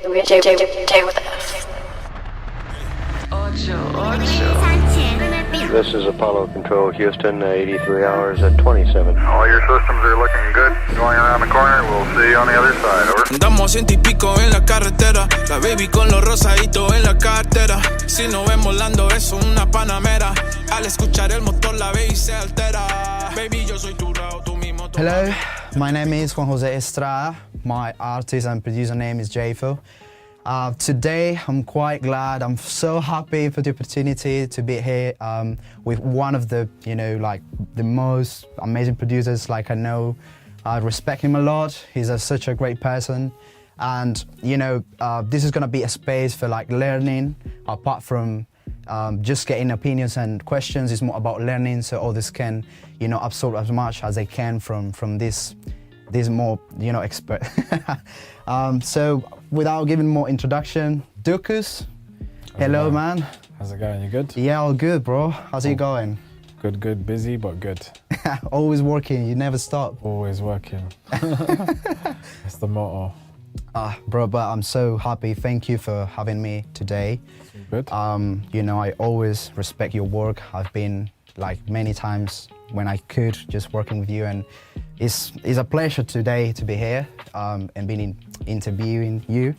J with S. This is Apollo Control, Houston, 83 hours at 27. All your systems are looking good. Going around the corner, we'll see you on the other side, over. Andamos 100 y pico en la carretera, la baby con los rosaditos en la cartera. Si nos ven volando es una panamera. Al escuchar el motor la baby se altera. Baby, yo soy tu rao, tú mismo. Hello, my name is Juan Jose Estrada. My artist and producer name is Jfo. Today, I'm quite glad. I'm so happy for the opportunity to be here with one of the, the most amazing producers. Like, I know, I respect him a lot. He's such a great person. And, this is gonna be a space for learning, apart from just getting opinions and questions. It's more about learning, so others can, absorb as much as they can from this more, expert. So without giving more introduction, Dukus, hello man. How's it going, you good? Yeah, all good bro. How's it going? Good, busy but good. Always working, you never stop. Always working. That's the motto. Bro, but I'm so happy. Thank you for having me today. Good. I always respect your work. I've been many times when I could just working with you, and it's a pleasure today to be here and being interviewing you.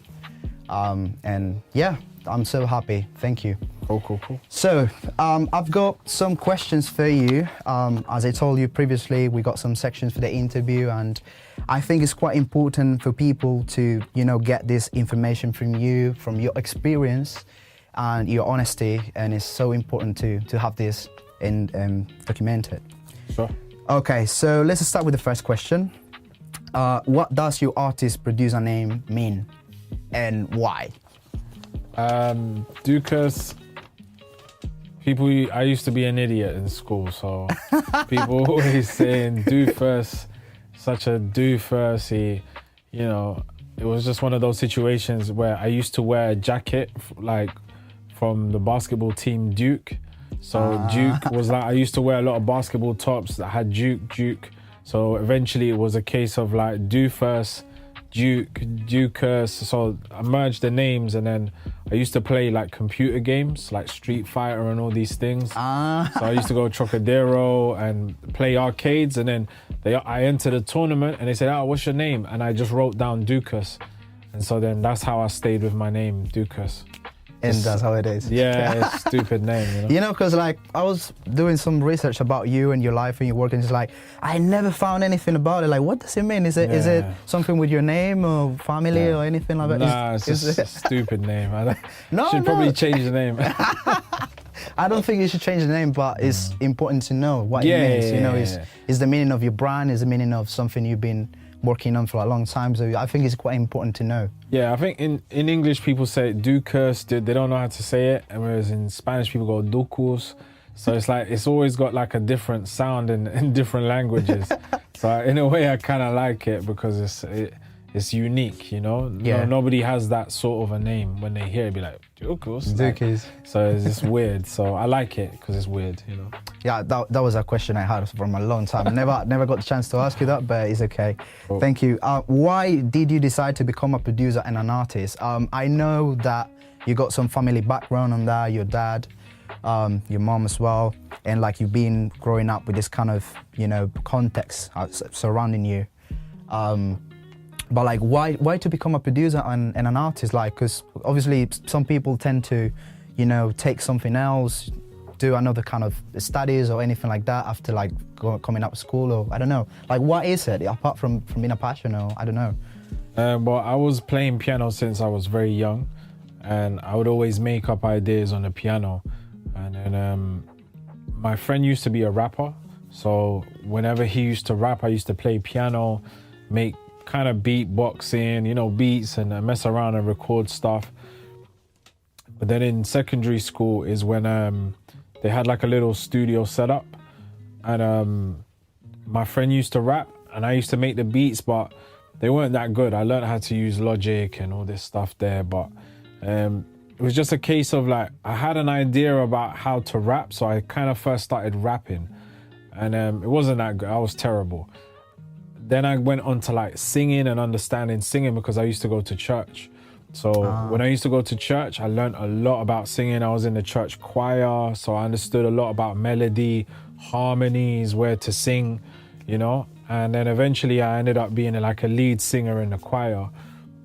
And yeah, I'm so happy. Thank you. Cool. So I've got some questions for you. As I told you previously, we got some sections for the interview, and I think it's quite important for people to, get this information from you, from your experience and your honesty, and it's so important to have this documented. Sure. Okay, so let's start with the first question. What does your artist producer name mean, and why? Dukus. I used to be an idiot in school, so people always saying do first, such a do first. It was just one of those situations where I used to wear a jacket from the basketball team Duke. So Duke was I used to wear a lot of basketball tops that had Duke. So eventually it was a case of do first, Dukus. So I merged the names, and then I used to play computer games like Street Fighter and all these things. So I used to go Trocadero and play arcades, and then I entered a tournament and they said, what's your name? And I just wrote down Dukus. And so then that's how I stayed with my name, Dukus. And that's how it is. Yeah, it's a stupid name, because I was doing some research about you and your life and your work, and it's I never found anything about it. What does it mean? Is it something with your name or family or anything like that? Nah, it's just a stupid name. Should probably change the name. I don't think you should change the name, but it's important to know what it means. Is the meaning of your brand, is the meaning of something you've been working on for a long time, so I think it's quite important to know. Yeah, I think in English people say Dukus, they don't know how to say it, whereas in Spanish people go Dukus. So it's always got a different sound in different languages. So in a way I kind of like it because it's unique, Yeah. Nobody has that sort of a name. When they hear it, be like Dukus. So it's just weird. So I like it because it's weird, Yeah, that was a question I had from a long time. Never got the chance to ask you that, but it's okay. Cool. Thank you. Why did you decide to become a producer and an artist? I know that you got some family background on that, your dad, your mom as well, and you've been growing up with this kind of, context surrounding you. But why to become a producer and an artist? Because obviously some people tend to, take something else, do another kind of studies or anything like that after coming out of school, or I don't know. What is it apart from being a passion, or I don't know? Well, I was playing piano since I was very young, and I would always make up ideas on the piano. And then my friend used to be a rapper, so whenever he used to rap, I used to play piano, make kind of beatboxing, beats, and mess around and record stuff. But then in secondary school is when they had a little studio set up, and my friend used to rap and I used to make the beats, but they weren't that good. I learned how to use Logic and all this stuff there, but it was just a case of I had an idea about how to rap, so I kind of first started rapping, and it wasn't that good. I was terrible. Then I went on to singing and understanding singing because I used to go to church. So when I used to go to church, I learned a lot about singing. I was in the church choir, so I understood a lot about melody, harmonies, where to sing, you know. And then eventually I ended up being like a lead singer in the choir.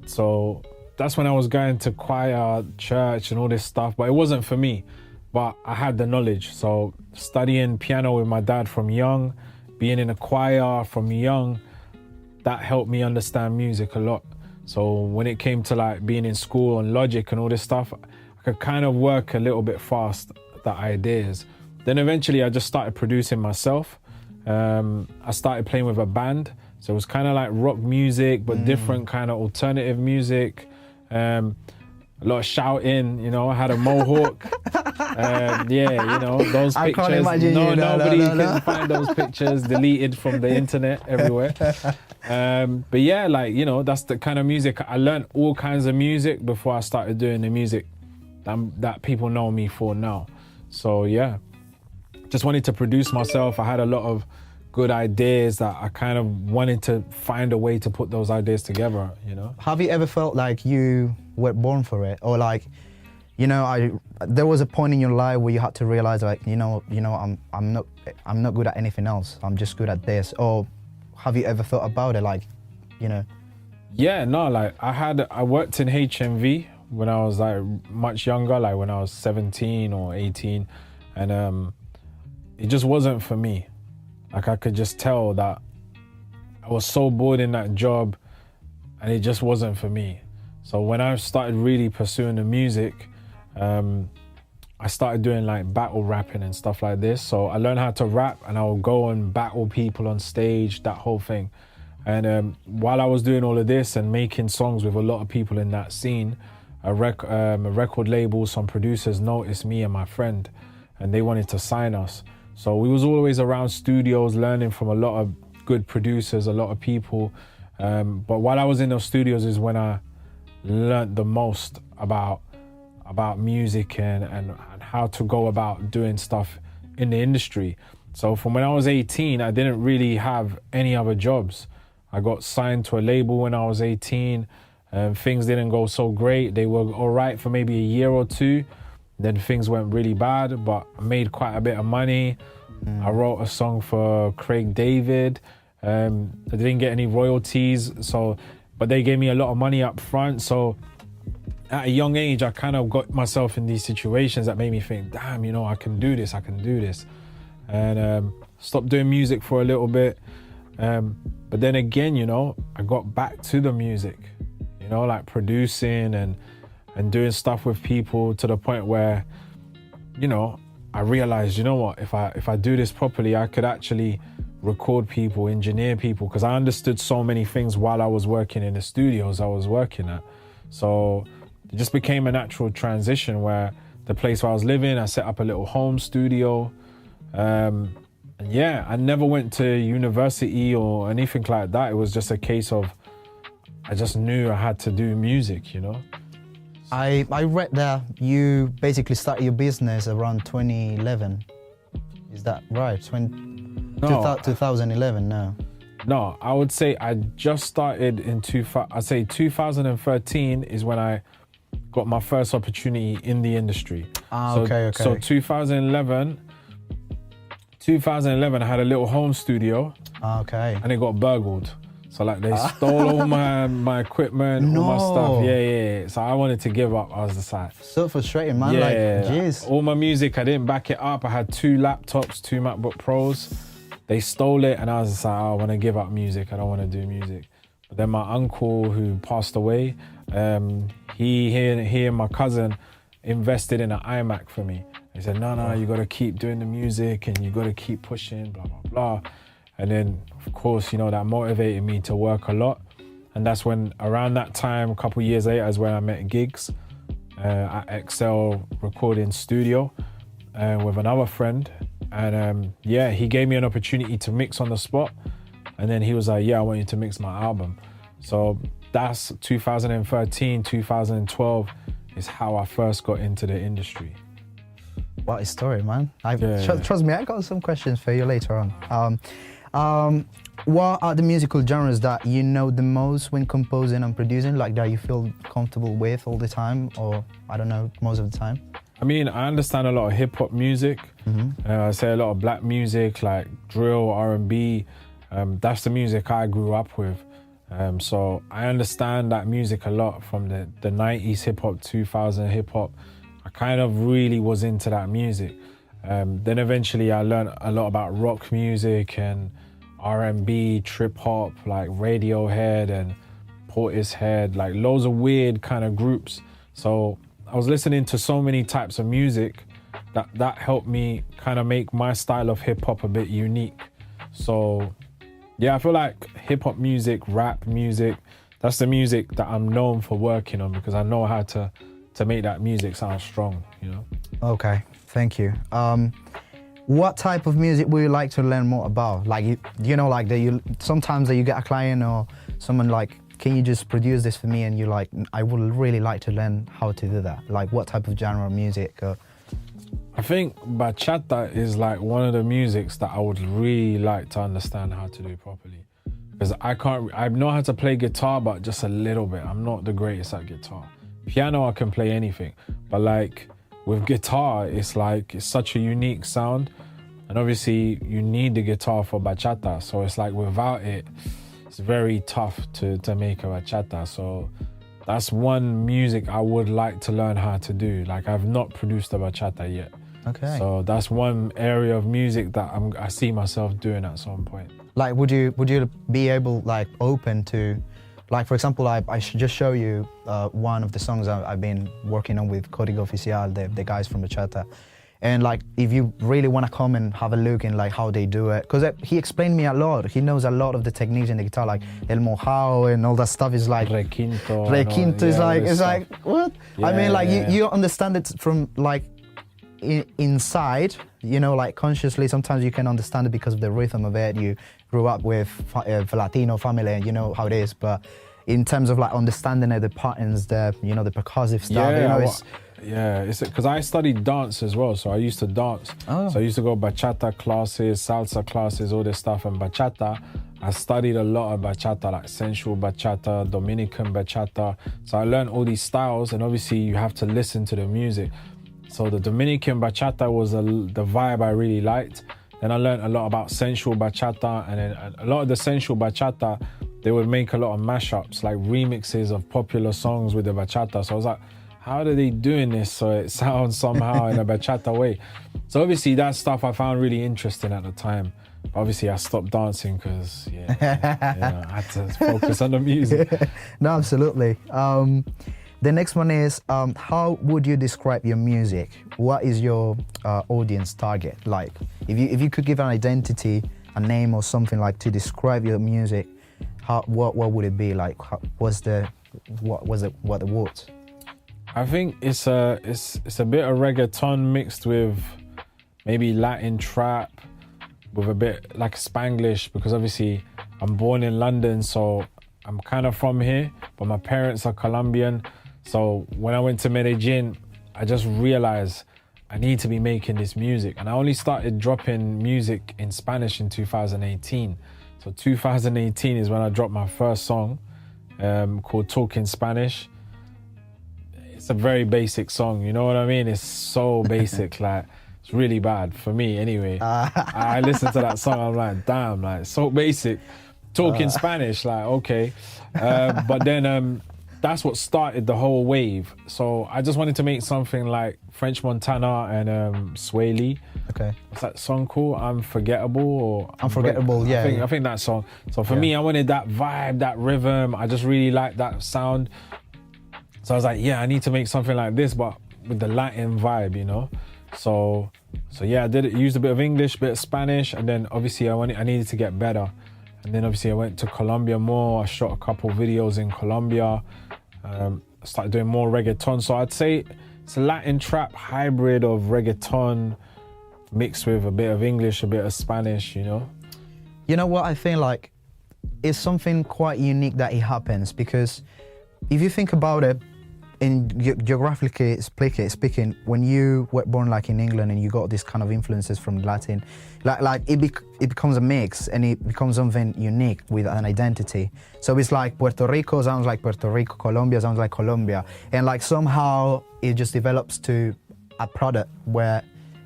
So that's when I was going to choir, church and all this stuff, but it wasn't for me. But I had the knowledge. So studying piano with my dad from young, being in a choir from young, that helped me understand music a lot. So when it came to like being in school and logic and all this stuff, I could kind of work a little bit fast, the ideas. Then eventually I just started producing myself. I started playing with a band. So it was kind of like rock music, but different kind of alternative music. A lot of shouting, you know, I had a mohawk. Yeah, you know, those I pictures. can't imagine you. Nobody No. can find those pictures, deleted from the internet everywhere. But yeah, like, you know, that's the kind of music. I learned all kinds of music before I started doing the music that people know me for now. So yeah, just wanted to produce myself. I had a lot of good ideas that I kind of wanted to find a way to put those ideas together, you know. Have you ever felt like you were born for it, or like, you know, there was a point in your life where you had to realize, like, you know, I'm not good at anything else. I'm just good at this. Or have you ever thought about it, like, you know? Yeah, no, like I worked in HMV when I was like much younger, like when I was 17 or 18, and it just wasn't for me. Like I could just tell that I was so bored in that job and it just wasn't for me. So when I started really pursuing the music, I started doing like battle rapping and stuff like this. So I learned how to rap and I would go and battle people on stage, that whole thing. And while I was doing all of this and making songs with a lot of people in that scene, a record label, some producers noticed me and my friend and they wanted to sign us. So we was always around studios learning from a lot of good producers, a lot of people. But while I was in those studios is when I learned the most about music and how to go about doing stuff in the industry. So from when I was 18, I didn't really have any other jobs. I got signed to a label when I was 18. Things didn't go so great. They were all right for maybe a year or two. Then things went really bad, but I made quite a bit of money. I wrote a song for Craig David. I didn't get any royalties, but they gave me a lot of money up front. So at a young age, I kind of got myself in these situations that made me think, damn, you know, I can do this. And stopped doing music for a little bit. But then again, you know, I got back to the music, you know, like producing and doing stuff with people to the point where, you know, I realized, you know what, if I do this properly, I could actually record people, engineer people, because I understood so many things while I was working in the studios I was working at. So it just became a natural transition where the place where I was living, I set up a little home studio. And yeah, I never went to university or anything like that. It was just a case of, I just knew I had to do music, you know? I read that you basically started your business around 2011. Is that right? 2011, no. No, I would say I just started in 2013 is when I got my first opportunity in the industry. Okay. So 2011, I had a little home studio. Okay. And it got burgled. So like they stole all my equipment, all my stuff. Yeah. So I wanted to give up. I was just like, so frustrating, man. Yeah, like, jeez. all my music, I didn't back it up. I had 2 laptops, 2 MacBook Pros. They stole it and I was just like, I want to give up music. I don't want to do music. But then my uncle who passed away, he and my cousin invested in an iMac for me. He said, no, you got to keep doing the music and you got to keep pushing, blah, blah, blah. And then, of course, you know, that motivated me to work a lot. And that's when, around that time, a couple of years later, is when I met Giggs at XL Recording Studio with another friend. And yeah, he gave me an opportunity to mix on the spot. And then he was like, yeah, I want you to mix my album. So that's 2013, 2012 is how I first got into the industry. What a story, man. Trust me, I got some questions for you later on. what are the musical genres that you know the most when composing and producing, like that you feel comfortable with all the time, or I don't know, most of the time? I mean, I understand a lot of hip hop music. I say a lot of black music, like drill, R&B. That's the music I grew up with. So I understand that music a lot from the 90s hip hop, 2000 hip hop. I kind of really was into that music. Then eventually I learned a lot about rock music and R&B, trip hop, like Radiohead and Portishead, like loads of weird kind of groups. So I was listening to so many types of music that helped me kind of make my style of hip hop a bit unique. So yeah, I feel like hip hop music, rap music, that's the music that I'm known for working on because I know how to make that music sound strong, you know? Okay, thank you. What type of music would you like to learn more about? Like, you know, like sometimes you get a client or someone like, can you just produce this for me? And you're like, I would really like to learn how to do that. Like, what type of genre of music? I think bachata is like one of the musics that I would really like to understand how to do properly. Because I know how to play guitar, but just a little bit. I'm not the greatest at guitar. Piano, I can play anything. But like, with guitar, it's such a unique sound. And obviously you need the guitar for bachata. So it's like without it, it's very tough to make a bachata. So that's one music I would like to learn how to do. Like I've not produced a bachata yet. Okay. So that's one area of music that I see myself doing at some point. Like, would you be able, like, open to, like, for example, I should just show you one of the songs I've been working on with Código Oficial, the guys from Bachata. And like, if you really want to come and have a look in like how they do it, because he explained me a lot. He knows a lot of the techniques in the guitar, like El Mojao and all that stuff is like Requinto is like, it's like what? Yeah, I mean, like you understand it from like inside, you know, like consciously. Sometimes you can understand it because of the rhythm of it. You grew up with a Latino family, and you know how it is. But in terms of like understanding the patterns, the the percussive stuff, you know, it's. Yeah, it's because I studied dance as well, so I used to dance. Oh. So I used to go bachata classes, salsa classes, all this stuff. And bachata, I studied a lot of bachata, like sensual bachata, Dominican bachata. So I learned all these styles, and obviously you have to listen to the music. So the Dominican bachata was the vibe I really liked. Then I learned a lot about sensual bachata, and then a lot of the sensual bachata, they would make a lot of mashups, like remixes of popular songs with the bachata. So I was like, how are they doing this so it sounds somehow in a bachata way? So obviously that stuff I found really interesting at the time. Obviously I stopped dancing because I had to focus on the music. No, absolutely. The next one is, how would you describe your music? What is your audience target? Like, if you could give an identity, a name or something like to describe your music, what would it be? Like, what the words? I think it's a bit of reggaeton mixed with maybe Latin trap with a bit like Spanglish, because obviously I'm born in London, so I'm kind of from here, but my parents are Colombian. So when I went to Medellin, I just realized I need to be making this music. And I only started dropping music in Spanish in 2018. So 2018 is when I dropped my first song called Talking Spanish. It's a very basic song, you know what I mean? It's so basic, like, it's really bad for me anyway. I listened to that song, I'm like, damn, like, so basic. Talking Spanish, like, okay. But then that's what started the whole wave. So I just wanted to make something like French Montana and Sway Lee. Okay. What's that song called? Unforgettable or Unforgettable, yeah. I think that song. So for me, I wanted that vibe, that rhythm. I just really liked that sound. So I was like, I need to make something like this, but with the Latin vibe, you know? So yeah, I did it, used a bit of English, a bit of Spanish, and then obviously I needed to get better. And then obviously I went to Colombia more, I shot a couple videos in Colombia, started doing more reggaeton. So I'd say it's a Latin trap hybrid of reggaeton mixed with a bit of English, a bit of Spanish, you know? You know what, I think like, it's something quite unique that it happens, because if you think about it, geographically speaking, when you were born like in England and you got this kind of influences from Latin, like it becomes a mix and it becomes something unique with an identity. So it's like Puerto Rico sounds like Puerto Rico, Colombia sounds like Colombia, and like somehow it just develops to a product where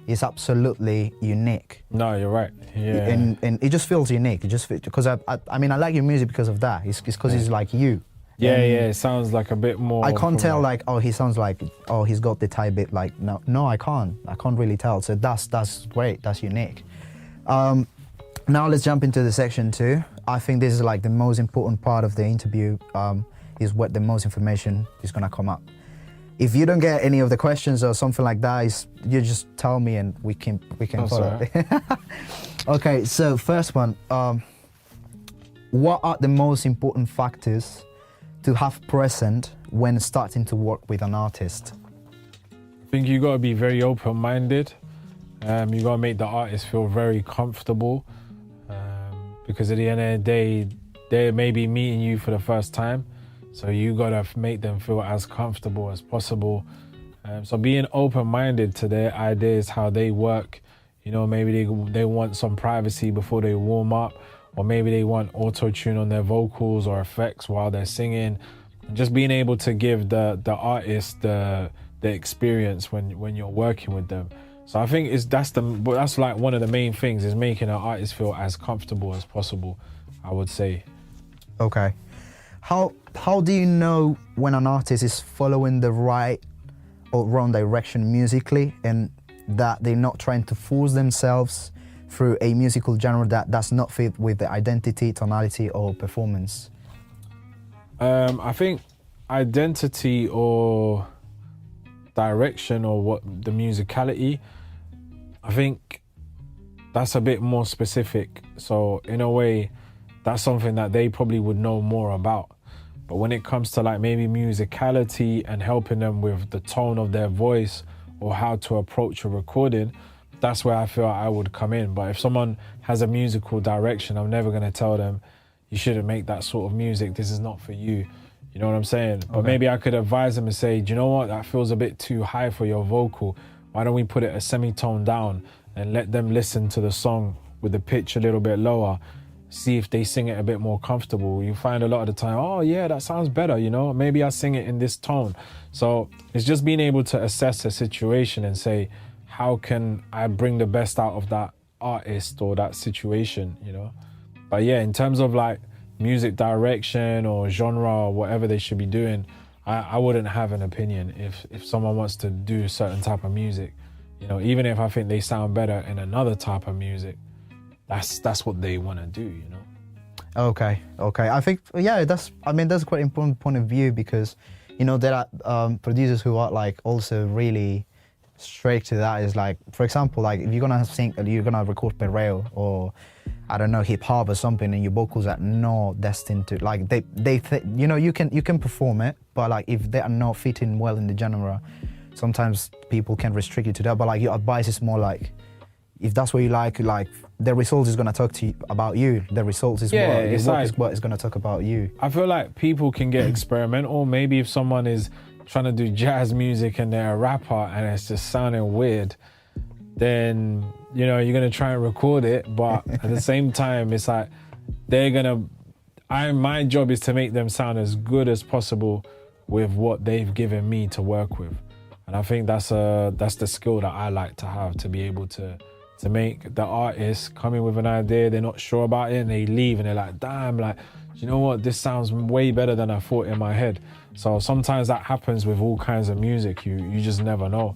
it's absolutely unique. No, you're right. Yeah. And it just feels unique. It just because I mean I like your music because of that. It's because it's like you. Yeah, it sounds like a bit more. I can't tell like, oh, he sounds like, oh, he's got the type bit like, no, I can't really tell. So that's great, that's unique. Now let's jump into the section 2. I think this is like the most important part of the interview, is what the most information is gonna come up. If you don't get any of the questions or something like that, you just tell me and we can follow. Okay, so first one, what are the most important factors to have present when starting to work with an artist? I think you got to be very open-minded. You got to make the artist feel very comfortable, because at the end of the day, they may be meeting you for the first time, so you got to make them feel as comfortable as possible. So being open-minded to their ideas, how they work, you know, maybe they want some privacy before they warm up, or maybe they want auto-tune on their vocals or effects while they're singing. And just being able to give the artist the experience when you're working with them. So I think that's like one of the main things, is making an artist feel as comfortable as possible, I would say. Okay. How do you know when an artist is following the right or wrong direction musically, and that they're not trying to force themselves through a musical genre that does not fit with the identity, tonality, or performance? I think identity or direction, or what the musicality, I think that's a bit more specific. So in a way, that's something that they probably would know more about. But when it comes to like maybe musicality and helping them with the tone of their voice or how to approach a recording, that's where I feel I would come in. But if someone has a musical direction, I'm never going to tell them, you shouldn't make that sort of music, this is not for you. You know what I'm saying? Okay. But maybe I could advise them and say, do you know what, that feels a bit too high for your vocal. Why don't we put it a semitone down and let them listen to the song with the pitch a little bit lower, see if they sing it a bit more comfortable. You find a lot of the time, oh yeah, that sounds better, you know, maybe I sing it in this tone. So it's just being able to assess a situation and say, how can I bring the best out of that artist or that situation, you know? But yeah, in terms of like music direction or genre or whatever they should be doing, I wouldn't have an opinion if someone wants to do a certain type of music, you know, even if I think they sound better in another type of music, that's what they want to do, you know? Okay. I think, yeah, that's quite an important point of view, because, you know, there are producers who are like also really straight to that. Is like, for example, like if you're gonna record Guerrero or I don't know, hip hop or something, and your vocals are not destined to, like you know, you can perform it, but like if they are not fitting well in the genre, sometimes people can restrict you to that. But like your advice is more like, if that's what you like the result is gonna talk to you about you. The result is what is gonna talk about you. I feel like people can get experimental. Maybe if someone is trying to do jazz music and they're a rapper and it's just sounding weird, then, you know, you're going to try and record it. But at the same time, it's like my job is to make them sound as good as possible with what they've given me to work with. And I think that's the skill that I like to have, to be able to make the artist come in with an idea, they're not sure about it, and they leave and they're like, damn, like, you know what, this sounds way better than I thought in my head. So sometimes that happens with all kinds of music, you just never know.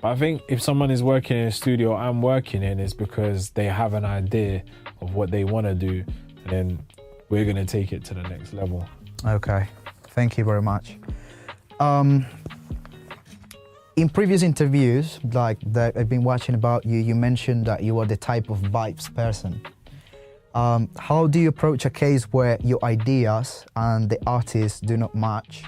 But I think if someone is working in a studio I'm working in, it's because they have an idea of what they want to do, and then we're going to take it to the next level. Okay, thank you very much. In previous interviews, like that I've been watching about you, you mentioned that you are the type of vibes person. How do you approach a case where your ideas and the artist do not match,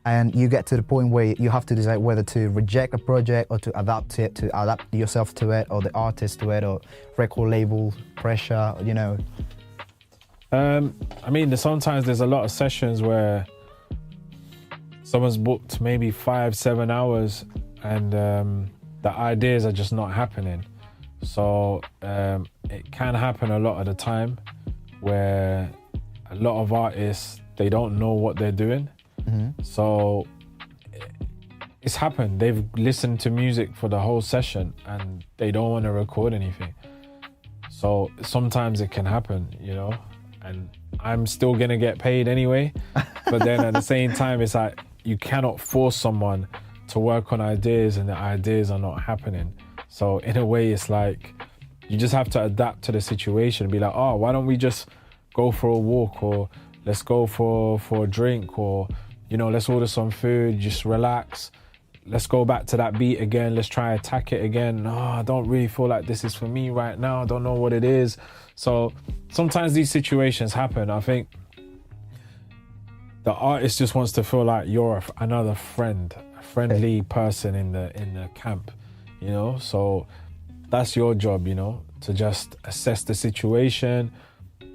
and you get to the point where you have to decide whether to reject a project or to adapt it, to adapt yourself to it, or the artist to it, or record label pressure, you know? I mean, sometimes there's a lot of sessions where someone's booked maybe 5-7 hours and the ideas are just not happening. So it can happen a lot of the time where a lot of artists, they don't know what they're doing. So it's happened. They've listened to music for the whole session and they don't want to record anything. So sometimes it can happen, you know, and I'm still gonna get paid anyway. But then at the same time, it's like you cannot force someone to work on ideas and the ideas are not happening. So in a way, it's like you just have to adapt to the situation and be like, oh, why don't we just go for a walk, or let's go for a drink, or, you know, let's order some food, just relax. Let's go back to that beat again. Let's try attack it again. No, I don't really feel like this is for me right now. I don't know what it is. So sometimes these situations happen. I think the artist just wants to feel like you're another friend, a friendly person in the camp, you know? So that's your job, you know, to just assess the situation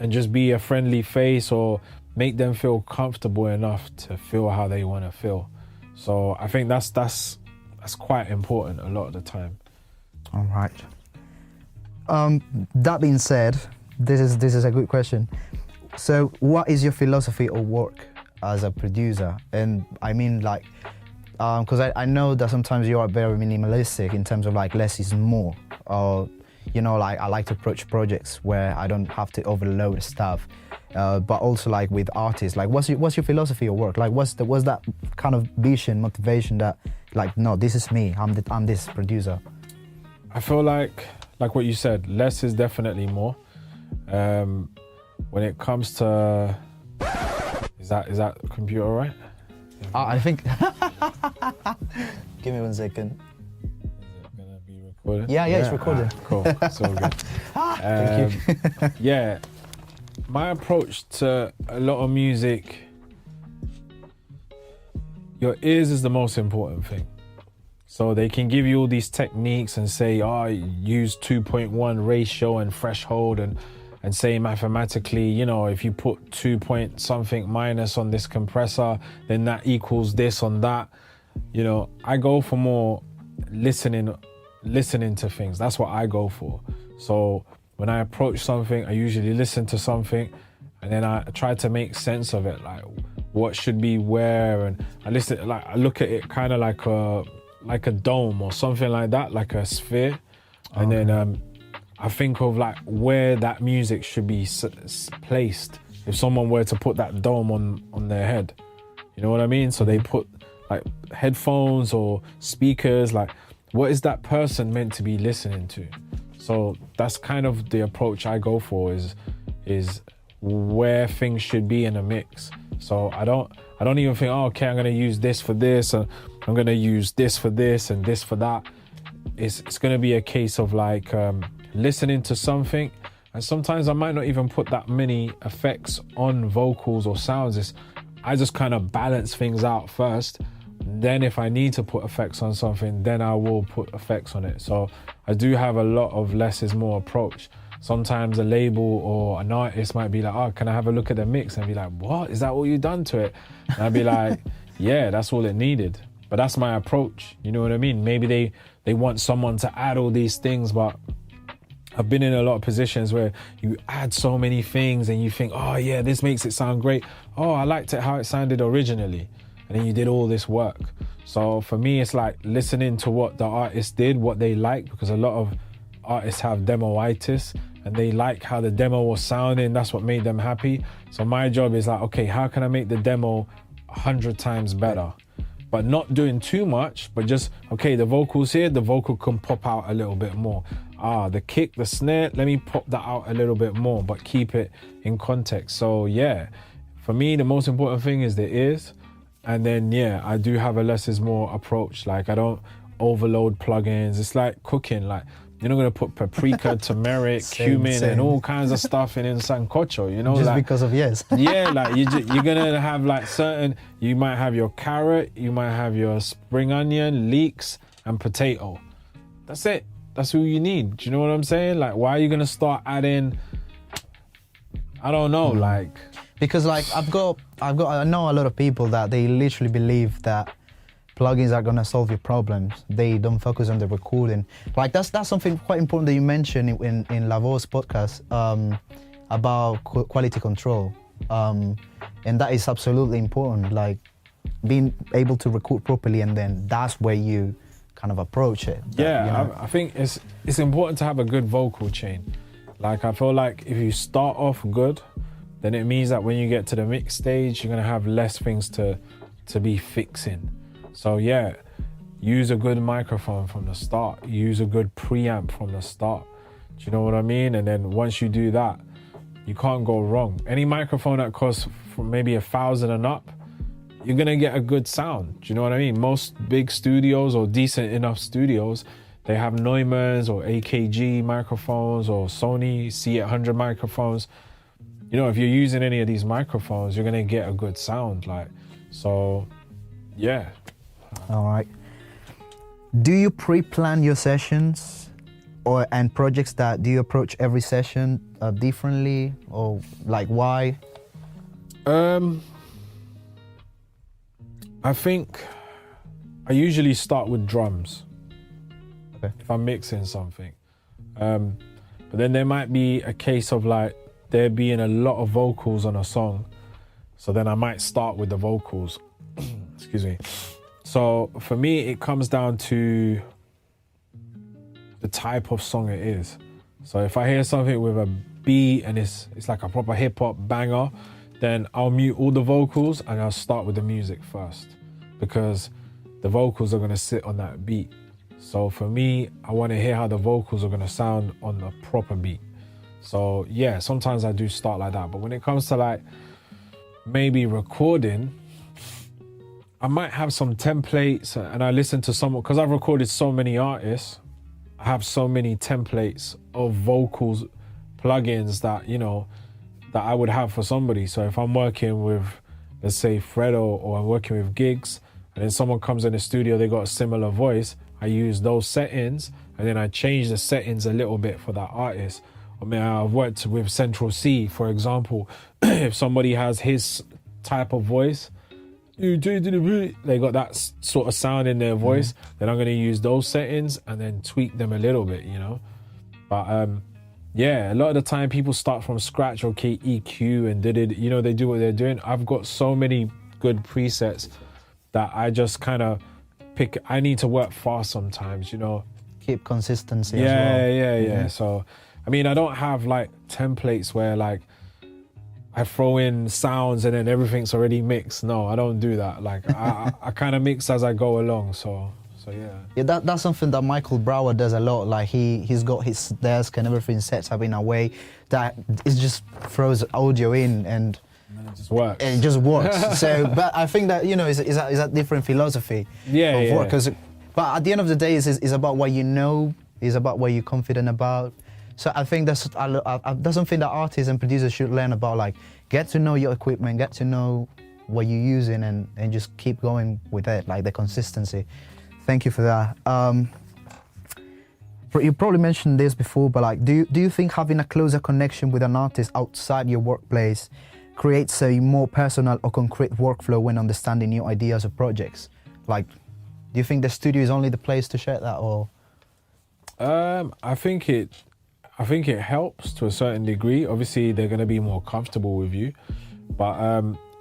and just be a friendly face or make them feel comfortable enough to feel how they want to feel. So I think that's quite important a lot of the time. All right. That being said, this is a good question. So what is your philosophy of work as a producer? And I mean, like, because I know that sometimes you are very minimalistic in terms of like less is more, or, you know, like I like to approach projects where I don't have to overload stuff. But also like with artists, like what's your philosophy of work? Like what's that kind of vision, motivation that like, no, this is me, I'm this producer? I feel like what you said, less is definitely more. When it comes to, is that computer all right? I think, give me 1 second. Is it gonna be recorded? Yeah, it's recorded. Cool, it's all good. Thank you. Yeah. My approach to a lot of music, your ears is the most important thing. So they can give you all these techniques and say, oh, use 2.1 ratio and threshold and say mathematically, you know, if you put 2 point something minus on this compressor, then that equals this on that. You know, I go for more listening to things. That's what I go for. So when I approach something, I usually listen to something and then I try to make sense of it, like what should be where, and I look at it kind of like a dome or something like that, like a sphere. And then I think of like where that music should be placed if someone were to put that dome on their head. You know what I mean? So they put like headphones or speakers, like what is that person meant to be listening to? So that's kind of the approach I go for, is where things should be in a mix. So I don't even think, oh, okay, I'm gonna use this for this, and I'm gonna use this for this and this for that. It's gonna be a case of like listening to something, and sometimes I might not even put that many effects on vocals or sounds. I just kind of balance things out first. Then if I need to put effects on something, then I will put effects on it. So I do have a lot of less is more approach. Sometimes a label or an artist might be like, oh, can I have a look at the mix? And be like, what? Is that all you done to it? And I'd be like, yeah, that's all it needed. But that's my approach. You know what I mean? Maybe they want someone to add all these things, but I've been in a lot of positions where you add so many things and you think, oh yeah, this makes it sound great. Oh, I liked it how it sounded originally. And then you did all this work. So for me, it's like listening to what the artist did, what they like, because a lot of artists have demo-itis and they like how the demo was sounding. That's what made them happy. So my job is like, okay, how can I make the demo 100 times better? But not doing too much, but just, okay, the vocals here, the vocal can pop out a little bit more. The kick, the snare, let me pop that out a little bit more, but keep it in context. So yeah, for me, the most important thing is the ears. And then, yeah, I do have a less is more approach. Like, I don't overload plugins. It's like cooking. Like, you're not going to put paprika, turmeric, cumin, and all kinds of stuff in sancocho, you know? Just like, because of yes. Yeah, like, you're going to have, like, you might have your carrot, you might have your spring onion, leeks, and potato. That's it. That's all you need. Do you know what I'm saying? Like, why are you going to start adding, I don't know, like... Because like I know a lot of people that they literally believe that plugins are gonna solve your problems. They don't focus on the recording. Like that's something quite important that you mentioned in Lavo's podcast about quality control, and that is absolutely important. Like being able to record properly, and then that's where you kind of approach it. Yeah, you know? I think it's important to have a good vocal chain. Like I feel like if you start off good, then it means that when you get to the mix stage, you're gonna have less things to be fixing. So yeah, use a good microphone from the start. Use a good preamp from the start. Do you know what I mean? And then once you do that, you can't go wrong. Any microphone that costs from maybe 1,000 and up, you're gonna get a good sound. Do you know what I mean? Most big studios or decent enough studios, they have Neumann's or AKG microphones or Sony C800 microphones. You know, if you're using any of these microphones, you're gonna get a good sound. Like, so, yeah. All right. Do you pre-plan your sessions, and projects that do you approach every session differently, or like why? I think I usually start with drums. Okay. If I'm mixing something, but then there might be a case of like there being a lot of vocals on a song, so then I might start with the vocals. Excuse me. So for me, it comes down to the type of song it is. So if I hear something with a beat and it's like a proper hip hop banger, then I'll mute all the vocals and I'll start with the music first, because the vocals are gonna sit on that beat. So for me, I want to hear how the vocals are gonna sound on a proper beat. So yeah, sometimes I do start like that. But when it comes to like maybe recording, I might have some templates and I listen to some, because I've recorded so many artists, I have so many templates of vocals, plugins that, you know, that I would have for somebody. So if I'm working with, let's say Fredo, or I'm working with Giggs, and then someone comes in the studio, they got a similar voice, I use those settings and then I change the settings a little bit for that artist. I mean, I've worked with Central C, for example. If somebody has his type of voice, they got that sort of sound in their voice, then I'm going to use those settings and then tweak them a little bit, you know. But yeah, a lot of the time people start from scratch, okay, EQ and you know, they do what they're doing. I've got so many good presets that I just kind of pick. I need to work fast sometimes, you know. Keep consistency as well. Yeah. So, I mean, I don't have like templates where like I throw in sounds and then everything's already mixed. No, I don't do that. Like I kind of mix as I go along. So yeah. Yeah, that's something that Michael Brower does a lot. Like he's got his desk and everything set up in a way that it just throws audio in and it just works. It just works. So, but I think that, you know, is a different philosophy of work. But at the end of the day, it's about what you know. It's about what you're confident about. So I think that's something that artists and producers should learn about. Like, get to know your equipment, get to know what you're using, and just keep going with it. Like the consistency. Thank you for that. You probably mentioned this before, but like, do you think having a closer connection with an artist outside your workplace creates a more personal or concrete workflow when understanding new ideas or projects? Like, do you think the studio is only the place to share that, or? I think it helps to a certain degree. Obviously, they're going to be more comfortable with you, but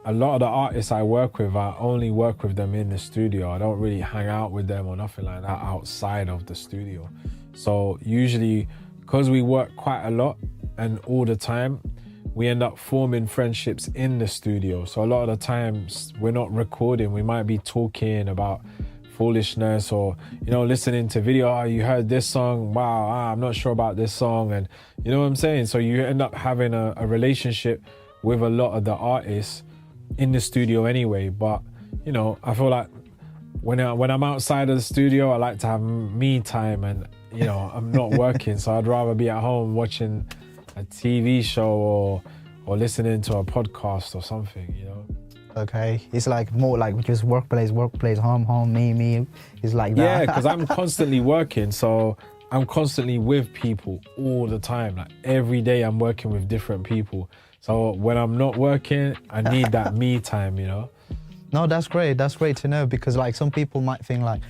a lot of the artists I work with, I only work with them in the studio. I don't really hang out with them or nothing like that outside of the studio. So usually, because we work quite a lot and all the time, we end up forming friendships in the studio. So a lot of the times we're not recording, we might be talking about foolishness or, you know, listening to video. Oh, you heard this song? Wow, I'm not sure about this song. And you know what I'm saying? So you end up having a relationship with a lot of the artists in the studio anyway. But, you know, I feel like when I'm outside of the studio, I like to have me time, and, you know, I'm not working. So I'd rather be at home watching a TV show or listening to a podcast or something, you know. Okay, it's like more like just workplace, home, me. It's like that. Yeah, because I'm constantly working, so I'm constantly with people all the time. Like every day I'm working with different people. So when I'm not working, I need that me time, you know? No, that's great. That's great to know, because like some people might think like,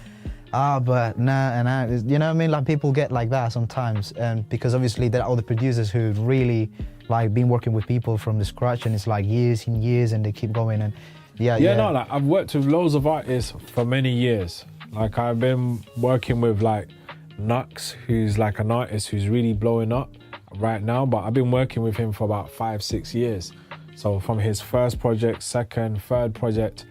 but nah, and you know what I mean? Like people get like that sometimes, and because obviously there are other producers who really like been working with people from the scratch, and it's like years and years, and they keep going. And no, like I've worked with loads of artists for many years. Like I've been working with like Nux, who's like an artist who's really blowing up right now, but I've been working with him for about 5-6 years. So from his first project, second, third project,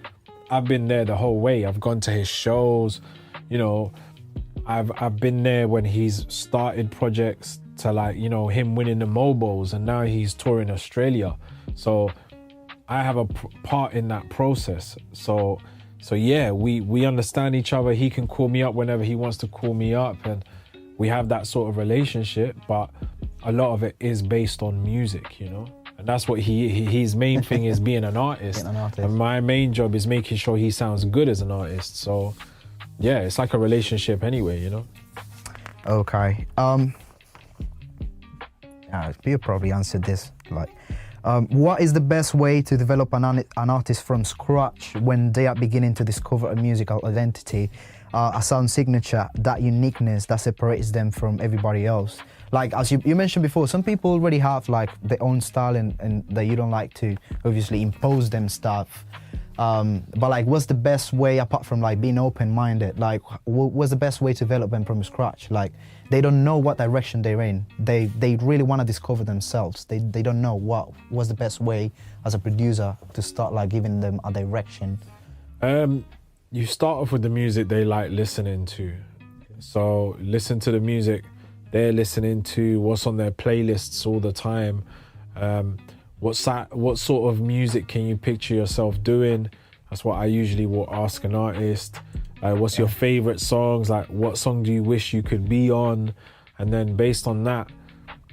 I've been there the whole way. I've gone to his shows, you know, I've been there when he's started projects to like, you know, him winning the Mobos, and now he's touring Australia. So I have a part in that process. So yeah, we understand each other. He can call me up whenever he wants to call me up, and we have that sort of relationship, but a lot of it is based on music, you know? And that's what his main thing is, being an artist. And my main job is making sure he sounds good as an artist. So yeah, it's like a relationship anyway, you know? Okay. You probably answered this. Like, what is the best way to develop an artist from scratch when they are beginning to discover a musical identity, a sound signature, that uniqueness that separates them from everybody else? Like, as you mentioned before, some people already have like their own style, and that you don't like to obviously impose them stuff. But like, what's the best way, apart from like being open-minded, like what's the best way to develop them from scratch? Like, they don't know what direction they're in. They really want to discover themselves. They don't know what's the best way as a producer to start like giving them a direction. You start off with the music they like listening to. So listen to the music they're listening to, what's on their playlists all the time. What sort of music can you picture yourself doing? That's what I usually will ask an artist. What's your favorite songs? Like, what song do you wish you could be on? And then based on that,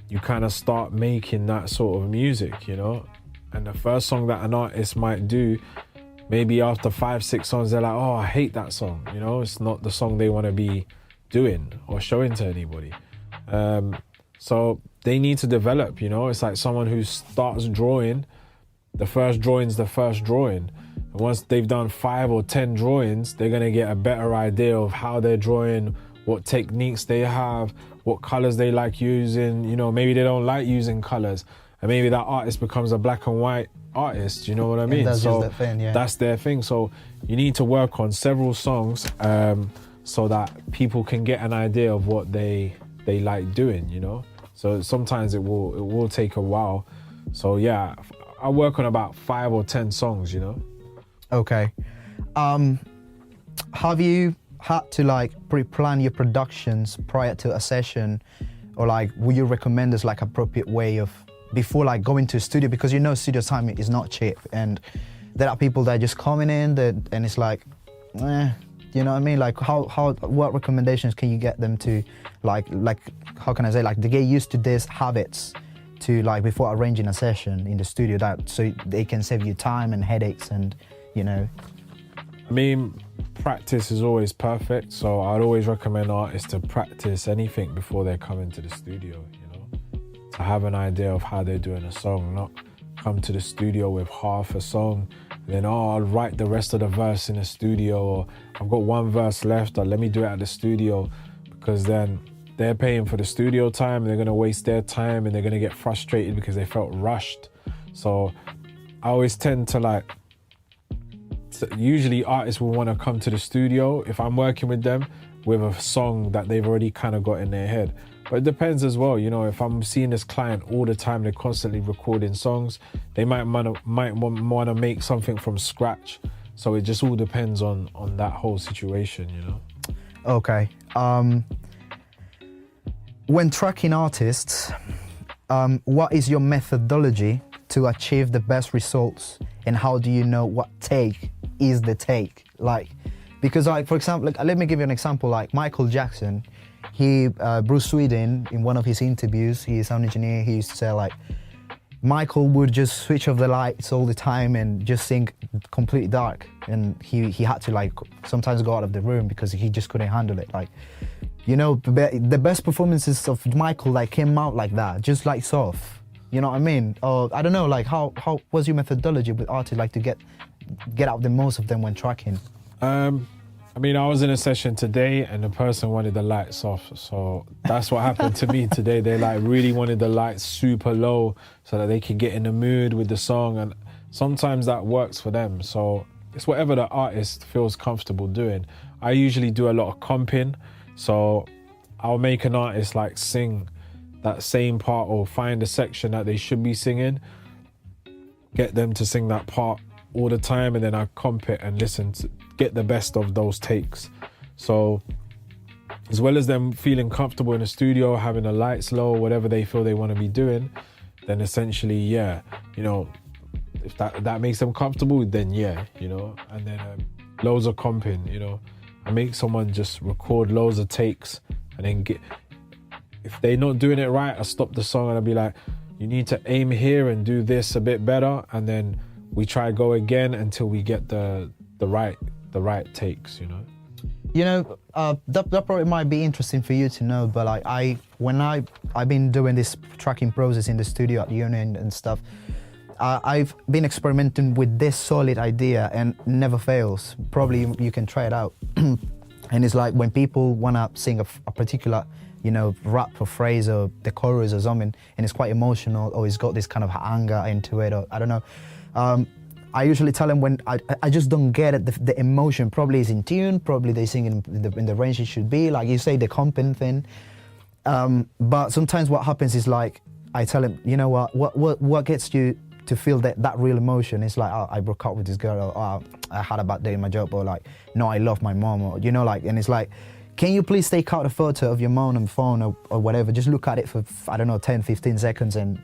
you kind of start making that sort of music, you know? And the first song that an artist might do, maybe after 5-6 songs, they're like, oh, I hate that song. You know, it's not the song they want to be doing or showing to anybody. So they need to develop, you know? It's like someone who starts drawing, the first drawing's the first drawing. And once they've done 5 or 10 drawings, they're gonna get a better idea of how they're drawing, what techniques they have, what colors they like using. You know, maybe they don't like using colors, and maybe that artist becomes a black and white artist, you know what I mean? That's so just their thing, yeah. That's their thing. So you need to work on several songs so that people can get an idea of what they like doing, you know? So sometimes it will take a while. So yeah, I work on about 5 or 10 songs, you know? Okay. Have you had to like pre-plan your productions prior to a session, or like would you recommend this like appropriate way of before like going to a studio? Because you know studio time is not cheap, and there are people that are just coming in and it's like, you know what I mean? Like what recommendations can you get them to like how can I say, like to get used to these habits to like before arranging a session in the studio, that so they can save you time and headaches, and you know? I mean, practice is always perfect, so I'd always recommend artists to practice anything before they come into the studio, you know? To have an idea of how they're doing a song, not come to the studio with half a song, and then, I'll write the rest of the verse in the studio, or I've got one verse left, or let me do it at the studio, because then they're paying for the studio time, and they're gonna waste their time, and they're gonna get frustrated because they felt rushed. So I always tend to like, usually artists will want to come to the studio if I'm working with them with a song that they've already kind of got in their head. But it depends as well, you know, if I'm seeing this client all the time, they're constantly recording songs, they might want to make something from scratch. So it just all depends on that whole situation, you know? Okay. When tracking artists, what is your methodology to achieve the best results, and how do you know what take is the take? Like, because like, for example, like, let me give you an example, like Michael Jackson, Bruce Sweden, in one of his interviews, he's a sound engineer, he used to say like, Michael would just switch off the lights all the time and just sing completely dark, and he had to like sometimes go out of the room because he just couldn't handle it. Like, you know, the best performances of Michael like came out like that, just like soft. You know what I mean? Or I don't know, like how was your methodology with artists, like to get out the most of them when tracking? I mean, I was in a session today and the person wanted the lights off. So that's what happened to me today. They like really wanted the lights super low so that they could get in the mood with the song. And sometimes that works for them. So it's whatever the artist feels comfortable doing. I usually do a lot of comping. So I'll make an artist like sing that same part or find a section that they should be singing, get them to sing that part all the time, and then I comp it and listen to get the best of those takes. So as well as them feeling comfortable in the studio, having the lights low, whatever they feel they want to be doing, then essentially, yeah, you know, if that makes them comfortable, then yeah, you know, and then loads of comping, you know. I make someone just record loads of takes and then if they're not doing it right, I stop the song and I'll be like, you need to aim here and do this a bit better, and then we try go again until we get the right takes, you know. You know, that probably might be interesting for you to know, but like I've been doing this tracking process in the studio at uni and stuff. I've been experimenting with this solid idea and never fails. Probably you can try it out. And it's like when people want to sing a particular, you know, rap or phrase or the chorus or something, and it's quite emotional or it's got this kind of anger into it, or I don't know. I usually tell them when I just don't get it, the emotion probably is in tune, probably they sing in the range it should be, like you say, the comping thing. But sometimes what happens is like, I tell them, you know what gets you to feel that real emotion? It's like, oh, I broke up with this girl, or oh, I had a bad day in my job, or like, no, I love my mom, or, you know, like, and it's like, can you please take out a photo of your mom on phone or whatever, just look at it for, I don't know, 10, 15 seconds, and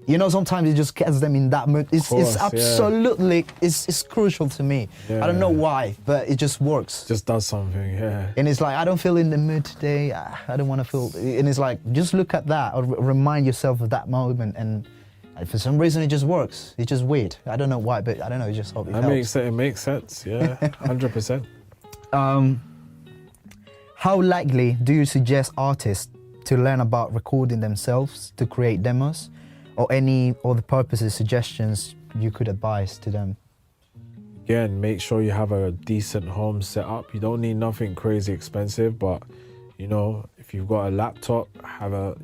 you know, sometimes it just gets them in that mood. It's absolutely, it's crucial to me. Yeah. I don't know why, but it just works. Just does something, yeah. And it's like, I don't feel in the mood today. I don't want to feel, and it's like, just look at that or remind yourself of that moment, and for some reason it just works. It's just weird. I don't know why, but I don't know, it just helps. It makes sense, yeah, 100%. How likely do you suggest artists to learn about recording themselves to create demos? Or any other purposes, suggestions you could advise to them? Again, make sure you have a decent home set up. You don't need nothing crazy expensive, but you know, if you've got a laptop, have a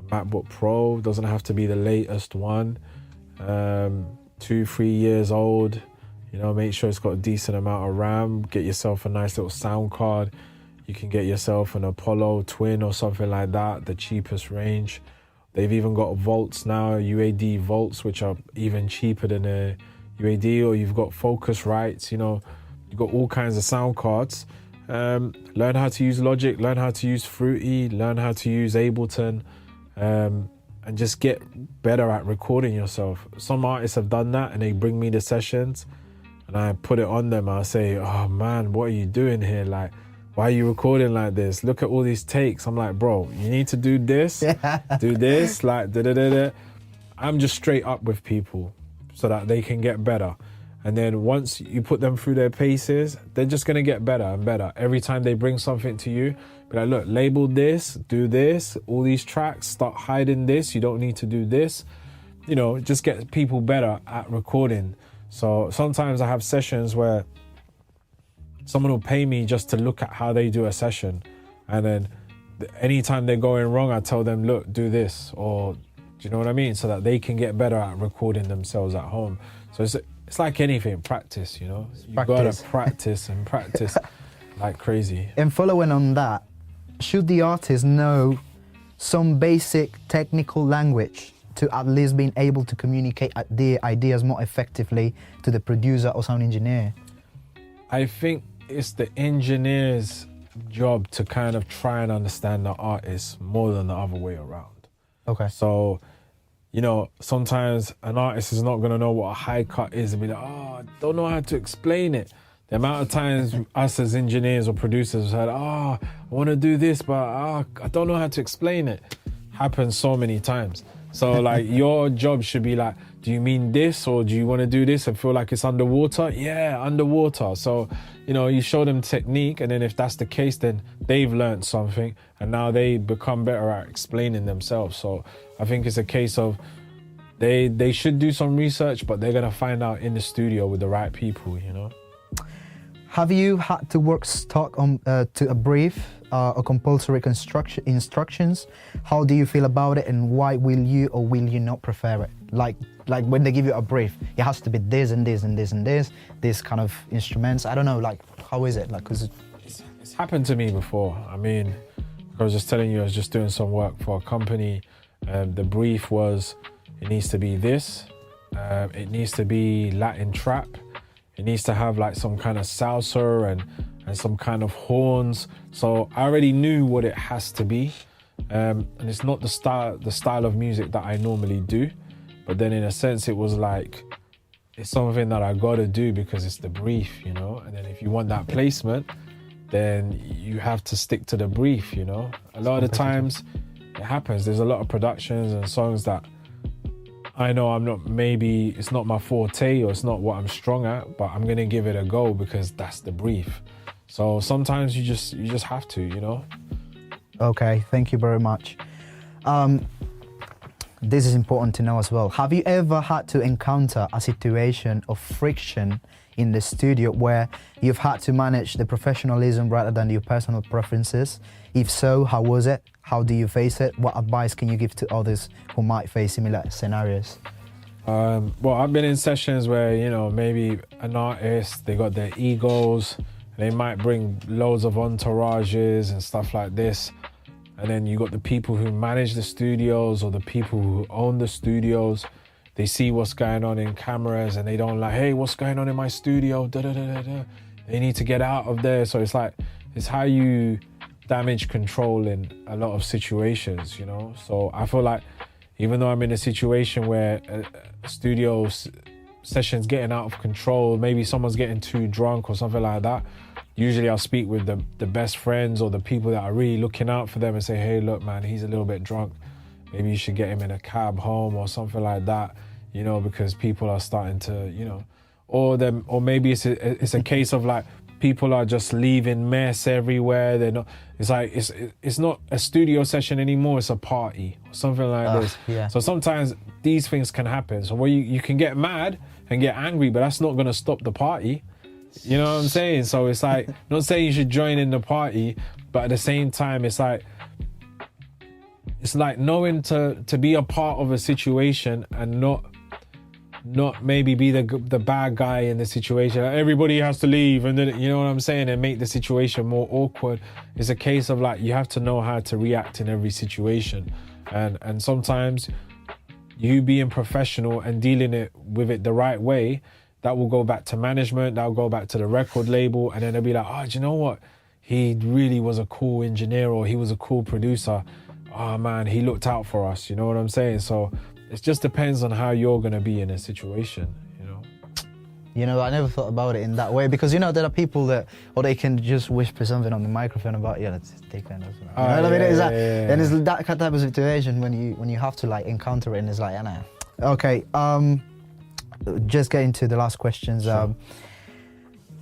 MacBook Pro. Doesn't have to be the latest one. 2-3 years old. You know, make sure it's got a decent amount of RAM. Get yourself a nice little sound card. You can get yourself an Apollo Twin or something like that, the cheapest range. They've even got vaults now, UAD vaults, which are even cheaper than a UAD, or you've got Focusrite, you know, you've got all kinds of sound cards. Learn how to use Logic, learn how to use Fruity, learn how to use Ableton, and just get better at recording yourself. Some artists have done that and they bring me the sessions and I put it on them. I say, oh man, what are you doing here? Like, why are you recording like this? Look at all these takes. I'm like, bro, you need to do this, do this, like da-da-da-da. I'm just straight up with people so that they can get better. And then once you put them through their paces, they're just gonna get better and better. Every time they bring something to you, be like, look, label this, do this, all these tracks, start hiding this, you don't need to do this. You know, just get people better at recording. So sometimes I have sessions where someone will pay me just to look at how they do a session. And then anytime they're going wrong, I tell them, look, do this, or do you know what I mean? So that they can get better at recording themselves at home. So it's like anything, practice, you know? You've got to practice and practice like crazy. And following on that, should the artist know some basic technical language to at least being able to communicate the ideas more effectively to the producer or sound engineer? I think it's the engineer's job to kind of try and understand the artist more than the other way around. Okay. So, you know, sometimes an artist is not going to know what a high cut is and be like, oh, I don't know how to explain it. The amount of times us as engineers or producers said, oh, I want to do this, but I don't know how to explain it. Happens so many times. So like your job should be like do you mean this, or do you want to do this and feel like it's underwater? Yeah, underwater. So, you know, you show them technique, and then if that's the case, then they've learned something, and now they become better at explaining themselves. So I think it's a case of they should do some research, but they're gonna find out in the studio with the right people, you know. Have you had to work stuck on to a brief or compulsory instructions? How do you feel about it, and why will you or will you not prefer it? Like when they give you a brief, it has to be this and this and this and this kind of instruments. I don't know, like, how is it? Like, cause it's happened to me before. I mean, I was just telling you, I was just doing some work for a company. The brief was, it needs to be this. It needs to be Latin trap. It needs to have like some kind of salsa and some kind of horns. So I already knew what it has to be. And it's not the style of music that I normally do. But then in a sense, it was like, it's something that I gotta do because it's the brief, you know? And then if you want that placement, then you have to stick to the brief, you know? A lot of the times it happens. There's a lot of productions and songs that I know maybe it's not my forte or it's not what I'm strong at, but I'm gonna give it a go because that's the brief. So sometimes you just have to, you know? Okay, thank you very much. This is important to know as well. Have you ever had to encounter a situation of friction in the studio where you've had to manage the professionalism rather than your personal preferences? If so, how was it? How do you face it? What advice can you give to others who might face similar scenarios? Well, I've been in sessions where, you know, maybe an artist, they got their egos, they might bring loads of entourages and stuff like this. And then you got the people who manage the studios or the people who own the studios. They see what's going on in cameras and they don't like, hey, what's going on in my studio? Da, da, da, da, da. They need to get out of there. So it's like, it's how you damage control in a lot of situations, you know? So I feel like even though I'm in a situation where a studio session's getting out of control, maybe someone's getting too drunk or something like that, usually I'll speak with the best friends or the people that are really looking out for them and say, hey, look, man, he's a little bit drunk. Maybe you should get him in a cab home or something like that, you know, because people are starting to, you know, or maybe it's a case of like people are just leaving mess everywhere. They're not. It's like it's not a studio session anymore. It's a party or something like this. Yeah. So sometimes these things can happen. So where you can get mad and get angry, but that's not going to stop the party. You know what I'm saying? So it's like, not saying you should join in the party, but at the same time, it's like knowing to be a part of a situation and not maybe be the bad guy in the situation. Everybody has to leave, and then, you know what I'm saying, and make the situation more awkward. It's a case of like, you have to know how to react in every situation. And sometimes you being professional and dealing with it the right way, that will go back to management, that will go back to the record label, and then they'll be like, oh, do you know what? He really was a cool engineer, or he was a cool producer. Oh man, he looked out for us, you know what I'm saying? So it just depends on how you're gonna be in a situation, you know? You know, I never thought about it in that way, because, you know, there are people that, or they can just whisper something on the microphone about, yeah, let's take that. You know what I mean? And it's that type of situation when you have to like encounter it, and it's like, I know. Okay, just getting to the last questions. Sure.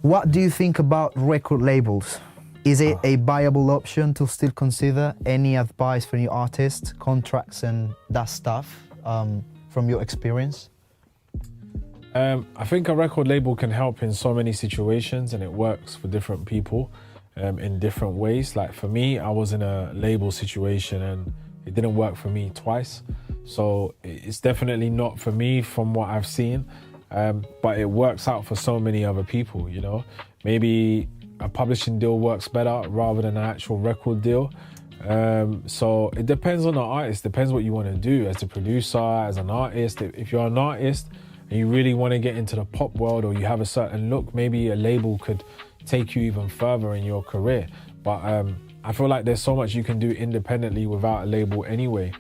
What do you think about record labels? Is it a viable option to still consider? Any advice for new artists, contracts and that stuff from your experience? I think a record label can help in so many situations, and it works for different people in different ways. Like for me, I was in a label situation and it didn't work for me twice. So it's definitely not for me from what I've seen, but it works out for so many other people, you know? Maybe a publishing deal works better rather than an actual record deal. So it depends on the artist, depends what you want to do as a producer, as an artist. If you're an artist and you really want to get into the pop world, or you have a certain look, maybe a label could take you even further in your career. But I feel like there's so much you can do independently without a label anyway.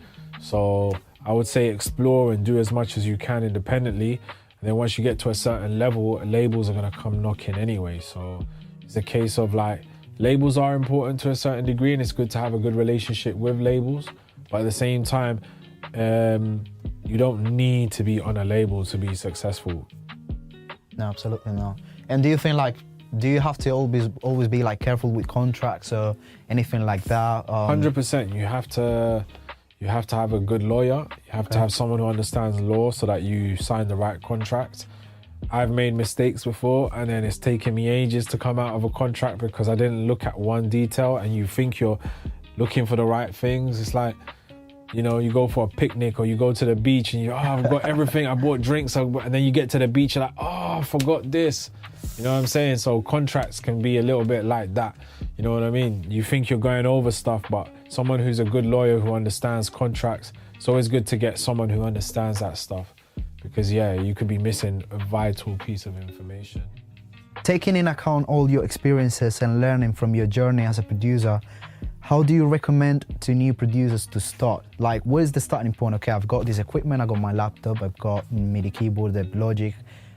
So I would say explore and do as much as you can independently. And then once you get to a certain level, labels are going to come knocking anyway. So it's a case of like, labels are important to a certain degree, and it's good to have a good relationship with labels. But at the same time, you don't need to be on a label to be successful. No, absolutely not. And do you think like, do you have to always be like careful with contracts or anything like that? 100%. You have to have a good lawyer. You have to have someone who understands law so that you sign the right contract. I've made mistakes before, and then it's taken me ages to come out of a contract because I didn't look at one detail. And you think you're looking for the right things. It's like, you know, you go for a picnic or you go to the beach and I've got everything. I bought drinks, and then you get to the beach and like, I forgot this. You know what I'm saying? So contracts can be a little bit like that. You know what I mean? You think you're going over stuff, but someone who's a good lawyer who understands contracts, it's always good to get someone who understands that stuff. Because you could be missing a vital piece of information. Taking in account all your experiences and learning from your journey as a producer, how do you recommend to new producers to start? Like, where's the starting point? Okay, I've got this equipment, I've got my laptop, I've got MIDI keyboard, the Logic.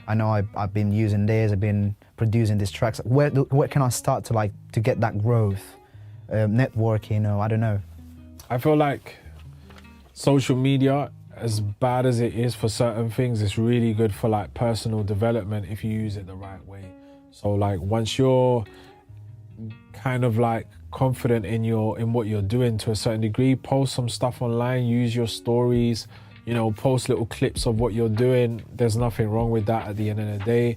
I know I've been using this, I've been producing these tracks. Where can I start to get that growth? Networking, or I don't know. I feel like social media, as bad as it is for certain things, it's really good for like personal development if you use it the right way. So like once you're kind of like confident in what you're doing to a certain degree, post some stuff online, use your stories, you know, post little clips of what you're doing. There's nothing wrong with that at the end of the day.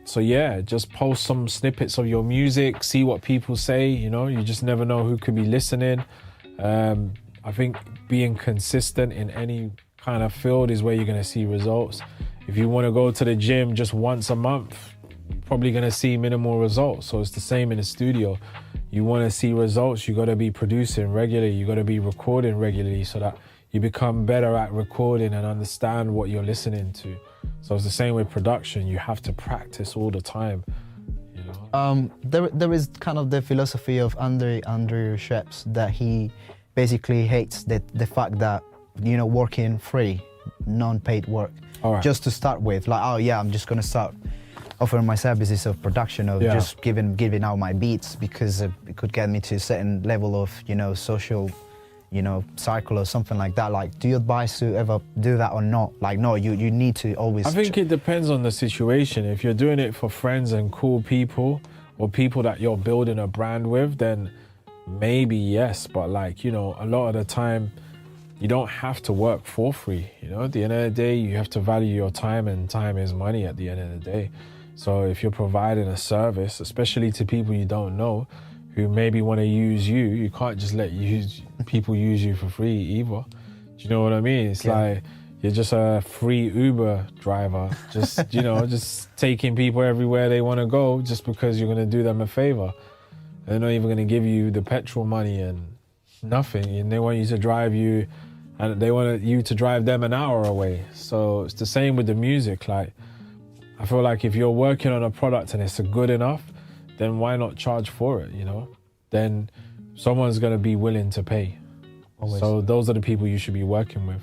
So yeah, just post some snippets of your music, see what people say, you know, you just never know who could be listening. I think being consistent in any kind of field is where you're going to see results. If you want to go to the gym just once a month, you're probably going to see minimal results. So it's the same in the studio. You want to see results, you got to be producing regularly, you got to be recording regularly so that you become better at recording and understand what you're listening to. So it's the same with production. You have to practice all the time. You know? There is kind of the philosophy of Andrew Scheps that he basically hates the fact that, you know, working free, non-paid work, just to start with. Like, oh yeah, I'm just gonna start offering my services of production, of just giving out my beats because it could get me to a certain level of, you know, social, you know, cycle or something like that. Like, do you advise to ever do that or not? Like, no, you need to always... I think it depends on the situation. If you're doing it for friends and cool people or people that you're building a brand with, then maybe yes, but like, you know, a lot of the time you don't have to work for free. You know, at the end of the day, you have to value your time, and time is money at the end of the day. So if you're providing a service, especially to people you don't know who maybe want to use you, you can't just let people use you for free either. Do you know what I mean? It's like you're just a free Uber driver, just, you know, just taking people everywhere they want to go just because you're going to do them a favor. They're not even going to give you the petrol money and nothing, and they want you to drive you, and they want you to drive them an hour away. So it's the same with the music. Like, I feel like if you're working on a product and it's good enough, then why not charge for it, you know? Then someone's going to be willing to pay. Always. So those are the people you should be working with,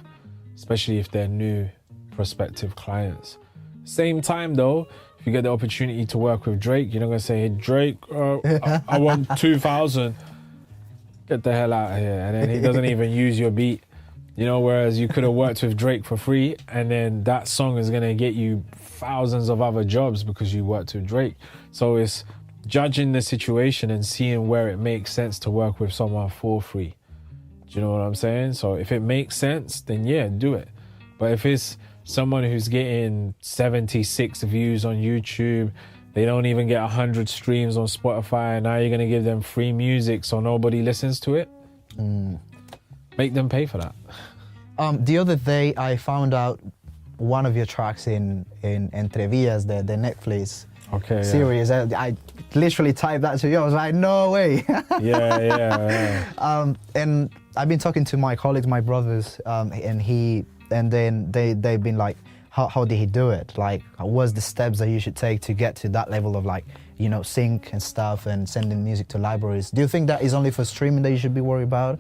especially if they're new prospective clients. Same time though, if you get the opportunity to work with Drake, you're not going to say, hey, Drake, I want 2,000. Get the hell out of here. And then he doesn't even use your beat. You know, whereas you could have worked with Drake for free, and then that song is going to get you thousands of other jobs because you worked with Drake. So it's judging the situation and seeing where it makes sense to work with someone for free. Do you know what I'm saying? So if it makes sense, then yeah, do it. But if it's someone who's getting 76 views on YouTube, they don't even get 100 streams on Spotify, and now you're going to give them free music so nobody listens to it? Make them pay for that. The other day, I found out one of your tracks in Entrevías, the Netflix series. I literally typed that to you. I was like, no way. Yeah. And I've been talking to my colleagues, my brothers, and then they've been like, how did he do it? Like, what's the steps that you should take to get to that level of, like, you know, sync and stuff and sending music to libraries? Do you think that is only for streaming that you should be worried about?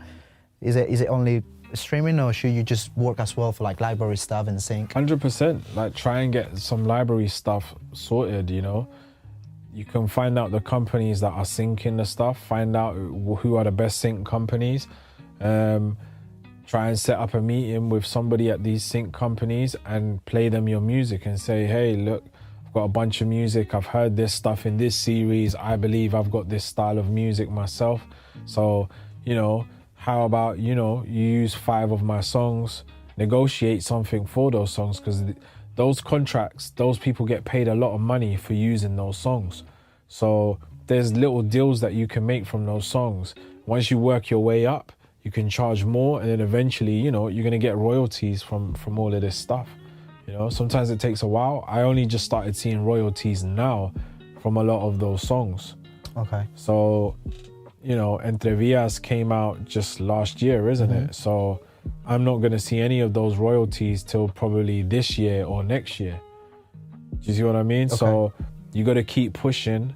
Is it only streaming, or should you just work as well for like library stuff and sync? 100%. Like, try and get some library stuff sorted, you know. You can find out the companies that are syncing the stuff, find out who are the best sync companies. try and set up a meeting with somebody at these sync companies and play them your music and say, hey, look, I've got a bunch of music. I've heard this stuff in this series. I believe I've got this style of music myself. So, you know, how about, you know, you use 5 of my songs, negotiate something for those songs, because those contracts, those people get paid a lot of money for using those songs. So there's little deals that you can make from those songs. Once you work your way up, you can charge more, and then eventually, you know, you're gonna get royalties from all of this stuff. You know, sometimes it takes a while. I only just started seeing royalties now from a lot of those songs. Okay. So, you know, Entre Vías came out just last year, isn't it? So I'm not gonna see any of those royalties till probably this year or next year. Do you see what I mean? Okay. So you gotta keep pushing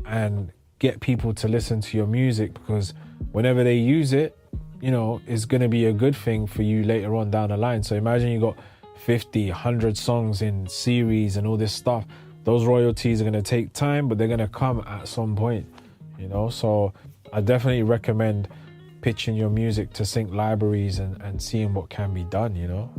and get people to listen to your music, because whenever they use it, you know, it's going to be a good thing for you later on down the line. So imagine you got 50, 100 songs in series and all this stuff. Those royalties are going to take time, but they're going to come at some point, you know. So I definitely recommend pitching your music to sync libraries and seeing what can be done, you know.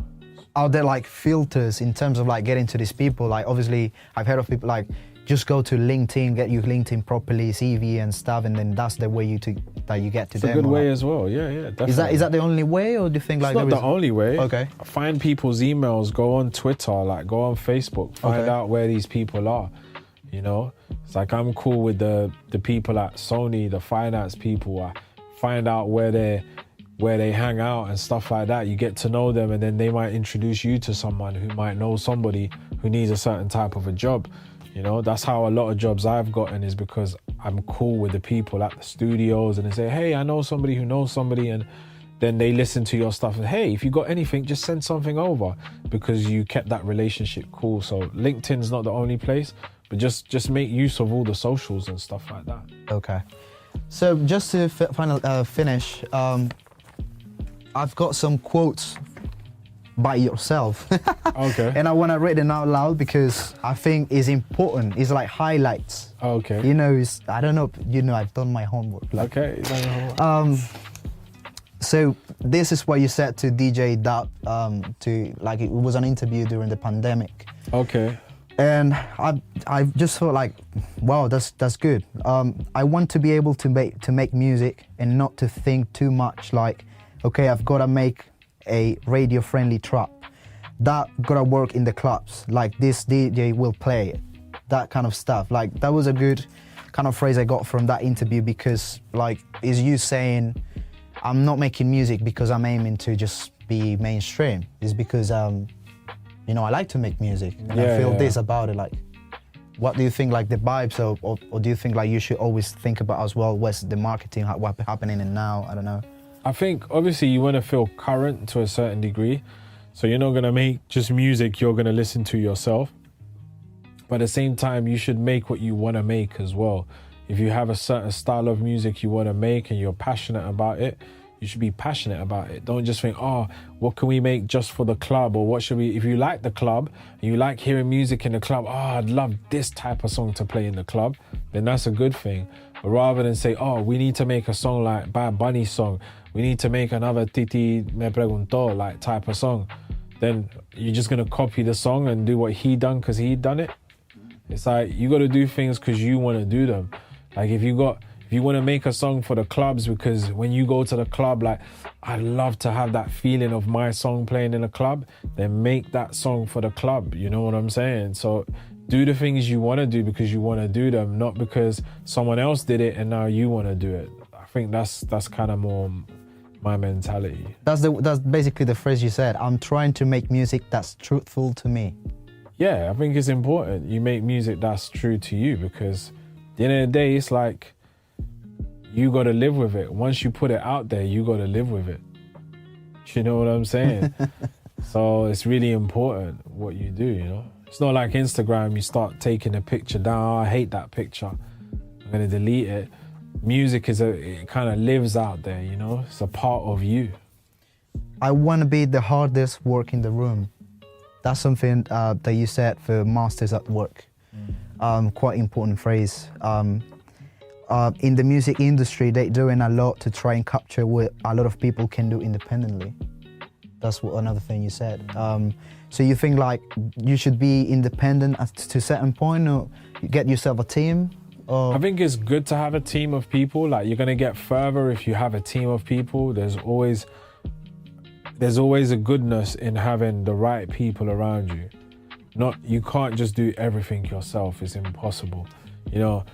Are there like filters in terms of like getting to these people? Like obviously I've heard of people like just go to LinkedIn, get your LinkedIn properly, CV and stuff, and then that's the way you get to them. It's a good way as well. Yeah, definitely. Is that the only way, or do you think it's like not the only way? Okay. Find people's emails, go on Twitter, like go on Facebook, find out where these people are. You know, it's like I'm cool with the people at Sony, the finance people. I find out where they hang out and stuff like that. You get to know them, and then they might introduce you to someone who might know somebody who needs a certain type of a job. You know, that's how a lot of jobs I've gotten, is because I'm cool with the people at the studios, and they say, hey, I know somebody who knows somebody, and then they listen to your stuff and, hey, if you got anything, just send something over, because you kept that relationship cool. So LinkedIn's not the only place, but just make use of all the socials and stuff like that. Okay. So just to finish, I've got some quotes by yourself. Okay. And I want to read them out loud because I think it's important. It's like highlights. Okay. You know, I don't know, you know, I've done my homework. Like, Okay. So this is what you said to DJ Dub, like it was an interview during the pandemic. Okay. And I just thought like, wow, that's good. I want to be able to make music and not to think too much like, okay, I've got to make a radio-friendly trap. That gotta work in the clubs. Like this DJ will play it. That kind of stuff. Like that was a good kind of phrase I got from that interview, because like is you saying, I'm not making music because I'm aiming to just be mainstream. It's because you know, I like to make music and I feel this about it. Like, what do you think, like the vibes, or do you think like you should always think about as well what's the marketing, what's happening in now? I don't know. I think obviously you want to feel current to a certain degree. So you're not going to make just music you're going to listen to yourself. But at the same time, you should make what you want to make as well. If you have a certain style of music you want to make and you're passionate about it, you should be passionate about it. Don't just think, oh, what can we make just for the club? Or what should we, if you like the club and you like hearing music in the club, oh, I'd love this type of song to play in the club, then that's a good thing. But rather than say, oh, we need to make a song like Bad Bunny's song, we need to make another Titi Me Preguntó like type of song, then you're just going to copy the song and do what he done because he done it. It's like, you got to do things because you want to do them. Like if you want to make a song for the clubs, because when you go to the club, like, I'd love to have that feeling of my song playing in a club, then make that song for the club. You know what I'm saying? So do the things you want to do because you want to do them, not because someone else did it and now you want to do it. I think that's kind of more my mentality. That's basically the phrase you said. I'm trying to make music that's truthful to me. Yeah, I think it's important you make music that's true to you, because at the end of the day, it's like, you got to live with it. Once you put it out there, you got to live with it. You know what I'm saying? So it's really important what you do, you know? It's not like Instagram, you start taking a picture down, oh, I hate that picture, I'm going to delete it. Music it kind of lives out there, you know? It's a part of you. I want to be the hardest work in the room. That's something that you said for Masters at Work. Quite important phrase. in the music industry, they're doing a lot to try and capture what a lot of people can do independently. That's what another thing you said. So you think like you should be independent to a certain point, or you get yourself a team? Or? I think it's good to have a team of people. Like, you're gonna get further if you have a team of people. There's always a goodness in having the right people around you. You can't just do everything yourself. It's impossible. You know,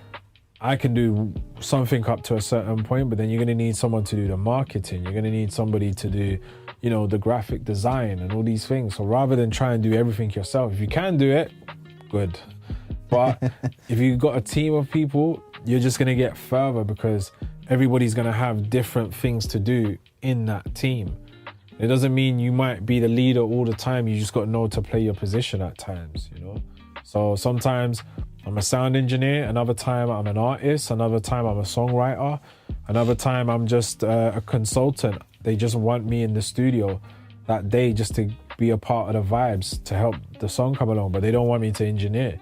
I can do something up to a certain point, but then you're gonna need someone to do the marketing. You're gonna need somebody to do, you know, the graphic design and all these things. So rather than try and do everything yourself, if you can do it, good. But if you've got a team of people, you're just gonna get further because everybody's gonna have different things to do in that team. It doesn't mean you might be the leader all the time. You just got to know to play your position at times, you know? So sometimes I'm a sound engineer, another time I'm an artist, another time I'm a songwriter, another time I'm just a consultant. They just want me in the studio that day just to be a part of the vibes, to help the song come along, but they don't want me to engineer.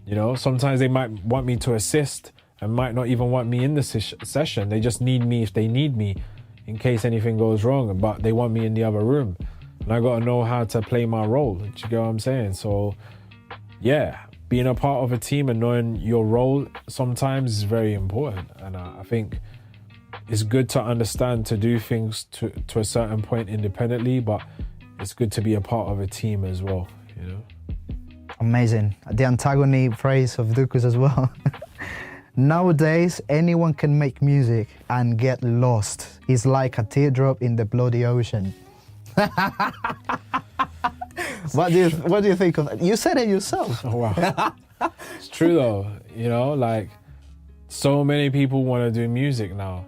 You know, sometimes they might want me to assist and might not even want me in the session. They just need me if they need me in case anything goes wrong, but they want me in the other room. And I got to know how to play my role. Do you get what I'm saying? So, yeah, being a part of a team and knowing your role sometimes is very important. And I think it's good to understand to do things to a certain point independently, but it's good to be a part of a team as well, you know? Amazing. The antagonist phrase of Dukus as well. Nowadays, anyone can make music and get lost. It's like a teardrop in the bloody ocean. What do you think of that? You said it yourself. Oh, wow. It's true though, you know, like so many people want to do music now.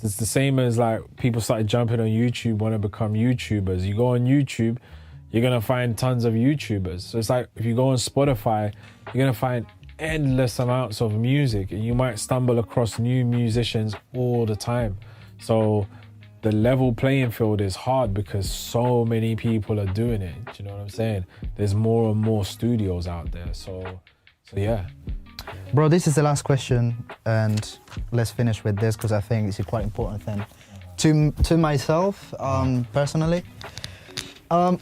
It's the same as like people started jumping on YouTube, want to become YouTubers. You go on YouTube, you're going to find tons of YouTubers. So it's like if you go on Spotify, you're going to find endless amounts of music and you might stumble across new musicians all the time. So the level playing field is hard because so many people are doing it. Do you know what I'm saying? There's more and more studios out there. So yeah. Bro, this is the last question and let's finish with this because I think it's a quite important thing. To myself, personally,